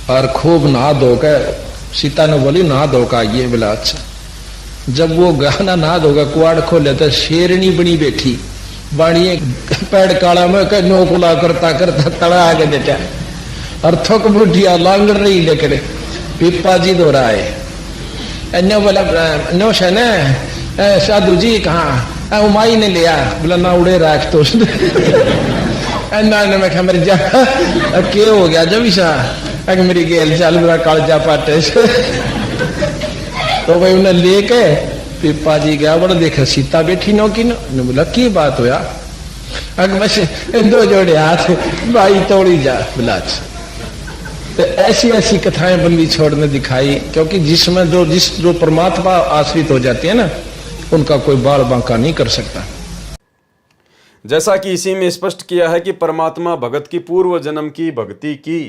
और खूब नहा धोकर सीता ने बोली नहा धोकर आइए। बोला अच्छा। जब वो गाना नहा धोकर कुआड़ खोले तो शेरनी बनी बैठी, बाणिए पैड़ काला में नोकुला करता करता तड़ा आगे देता, और थक बुढ़िया लांगड़ रही लेकर पीपा जी दो रहा है। नो बोला नो शने साधु जी कहाँ, उमाई ने लिया। बोला ना उड़े राख तो मैं क्या मेरी जा के हो गया जब अगर मेरी गेल चल मेरा कालजा पाटे तो भाई उन्हें लेके पीपा जी गया, बड़ा देखा सीता बैठी नो की नो। बोला की बात होया, अगर बस दो जोड़े हाथ भाई तोड़ी जा। बोला तो ऐसी ऐसी कथाएं बंदी छोड़ने दिखाई, क्योंकि जिसमें जो परमात्मा आश्रित हो जाते हैं ना, उनका कोई बाल बांका नहीं कर सकता। जैसा कि इसी में स्पष्ट किया है कि परमात्मा भगत की पूर्व जन्म की भक्ति की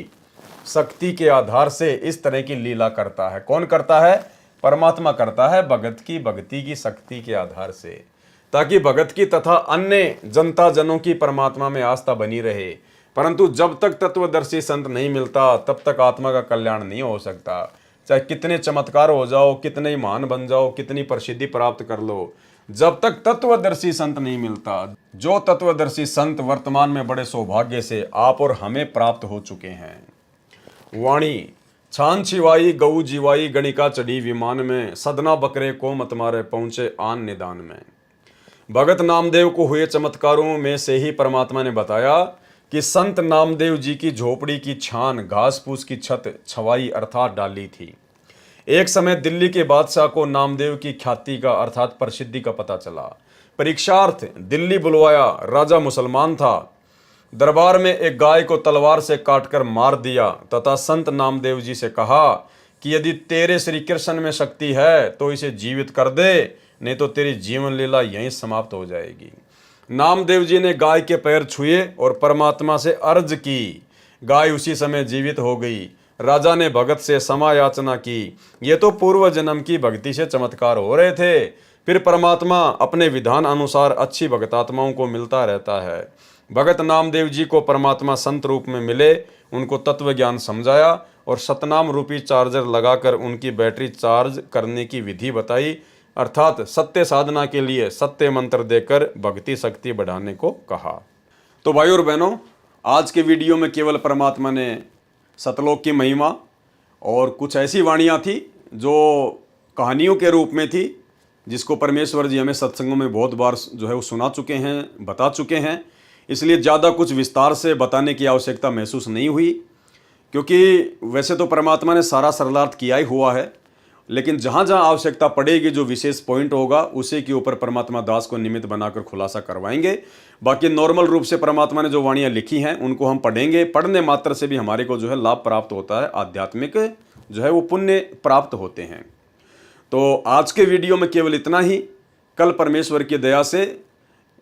शक्ति के आधार से इस तरह की लीला करता है। कौन करता है? परमात्मा करता है, भगत की भक्ति की शक्ति के आधार से, ताकि भगत की तथा अन्य जनता जनों की परमात्मा में आस्था बनी रहे। परंतु जब तक तत्वदर्शी संत नहीं मिलता, तब तक आत्मा का कल्याण नहीं हो सकता। चाहे कितने चमत्कार हो जाओ, कितने ही महान बन जाओ, कितनी प्रसिद्धि प्राप्त कर लो, जब तक तत्वदर्शी संत नहीं मिलता। जो तत्वदर्शी संत वर्तमान में बड़े सौभाग्य से आप और हमें प्राप्त हो चुके हैं। वाणी छान छिवाई गऊ जीवाई, गणिका चढ़ी विमान में, सदना बकरे को मत मारे, पहुंचे आन निदान में। भगत नामदेव को हुए चमत्कारों में से ही परमात्मा ने बताया कि संत नामदेव जी की झोपड़ी की छान, घास फूस की छत छवाई अर्थात डाली थी। एक समय दिल्ली के बादशाह को नामदेव की ख्याति का अर्थात प्रसिद्धि का पता चला। परीक्षार्थ दिल्ली बुलवाया। राजा मुसलमान था। दरबार में एक गाय को तलवार से काटकर मार दिया तथा संत नामदेव जी से कहा कि यदि तेरे श्री कृष्ण में शक्ति है तो इसे जीवित कर दे, नहीं तो तेरी जीवन लीला यहीं समाप्त हो जाएगी। नामदेव जी ने गाय के पैर छुए और परमात्मा से अर्ज की। गाय उसी समय जीवित हो गई। राजा ने भगत से क्षमा याचना की। ये तो पूर्व जन्म की भक्ति से चमत्कार हो रहे थे। फिर परमात्मा अपने विधान अनुसार अच्छी भगतात्माओं को मिलता रहता है। भगत नामदेव जी को परमात्मा संत रूप में मिले, उनको तत्व ज्ञान समझाया और सतनाम रूपी चार्जर लगाकर उनकी बैटरी चार्ज करने की विधि बताई, अर्थात सत्य साधना के लिए सत्य मंत्र देकर भक्ति शक्ति बढ़ाने को कहा। तो भाइयों और बहनों, आज के वीडियो में केवल परमात्मा ने सतलोक की महिमा और कुछ ऐसी वाणियाँ थी जो कहानियों के रूप में थी, जिसको परमेश्वर जी हमें सत्संगों में बहुत बार जो है वो सुना चुके हैं, बता चुके हैं। इसलिए ज़्यादा कुछ विस्तार से बताने की आवश्यकता महसूस नहीं हुई, क्योंकि वैसे तो परमात्मा ने सारा सरलार्थ किया ही हुआ है। लेकिन जहाँ जहाँ आवश्यकता पड़ेगी, जो विशेष पॉइंट होगा उसी के ऊपर परमात्मा दास को निमित्त बनाकर खुलासा करवाएंगे। बाकी नॉर्मल रूप से परमात्मा ने जो वाणियाँ लिखी हैं उनको हम पढ़ेंगे। पढ़ने मात्र से भी हमारे को जो है लाभ प्राप्त होता है, आध्यात्मिक जो है वो पुण्य प्राप्त होते हैं। तो आज के वीडियो में केवल इतना ही। कल परमेश्वर की दया से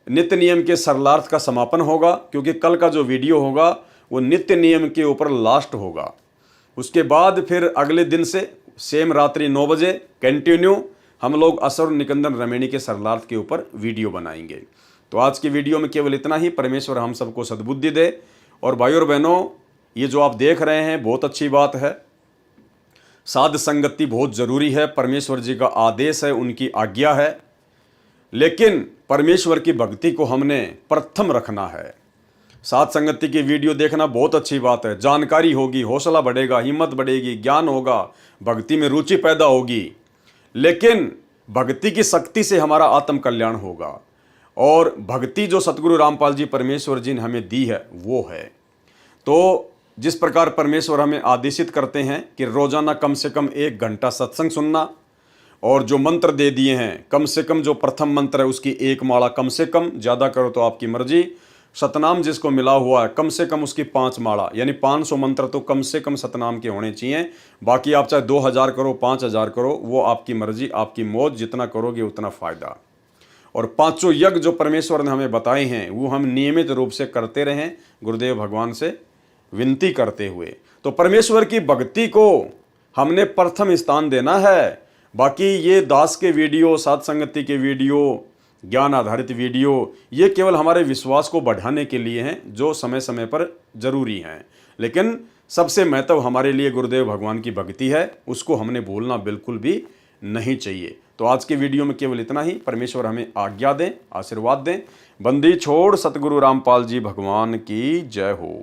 नित्य नियम के सरलार्थ का समापन होगा, क्योंकि कल का जो वीडियो होगा वो नित्य नियम के ऊपर लास्ट होगा। उसके बाद फिर अगले दिन से सेम रात्रि 9 बजे कंटिन्यू हम लोग असुर निकंदन रमेणी के सरलार्थ के ऊपर वीडियो बनाएंगे। तो आज की वीडियो में केवल इतना ही। परमेश्वर हम सबको सद्बुद्धि दे। और भाइयों और बहनों, ये जो आप देख रहे हैं बहुत अच्छी बात है। साध संगति बहुत जरूरी है, परमेश्वर जी का आदेश है, उनकी आज्ञा है। लेकिन परमेश्वर की भक्ति को हमने प्रथम रखना है। साध संगति की वीडियो देखना बहुत अच्छी बात है, जानकारी होगी, हौसला बढ़ेगा, हिम्मत बढ़ेगी, ज्ञान होगा, भक्ति में रुचि पैदा होगी। लेकिन भक्ति की शक्ति से हमारा आत्म कल्याण होगा। और भक्ति जो सतगुरु रामपाल जी परमेश्वर जी ने हमें दी है वो है। तो जिस प्रकार परमेश्वर हमें आदेशित करते हैं कि रोजाना कम से कम 1 घंटा सत्संग सुनना, और जो मंत्र दे दिए हैं कम से कम जो प्रथम मंत्र है उसकी 1 माला कम से कम, ज़्यादा करो तो आपकी मर्जी। सतनाम जिसको मिला हुआ है कम से कम उसकी 5 माला, यानी 500 मंत्र तो कम से कम सतनाम के होने चाहिए। बाकी आप चाहे 2000 करो, 5000 करो, वो आपकी मर्जी, आपकी मौज, जितना करोगे उतना फ़ायदा। और 5 यज्ञ जो परमेश्वर ने हमें बताए हैं वो हम नियमित रूप से करते रहें, गुरुदेव भगवान से विनती करते हुए। तो परमेश्वर की भक्ति को हमने प्रथम स्थान देना है। बाकी ये दास के वीडियो, साध संगति के वीडियो, ज्ञान आधारित वीडियो, ये केवल हमारे विश्वास को बढ़ाने के लिए हैं, जो समय समय पर जरूरी हैं। लेकिन सबसे महत्व हमारे लिए गुरुदेव भगवान की भक्ति है, उसको हमने भूलना बिल्कुल भी नहीं चाहिए। तो आज के वीडियो में केवल इतना ही। परमेश्वर हमें आज्ञा दें, आशीर्वाद दें। बंदी छोड़ सतगुरु रामपाल जी भगवान की जय हो।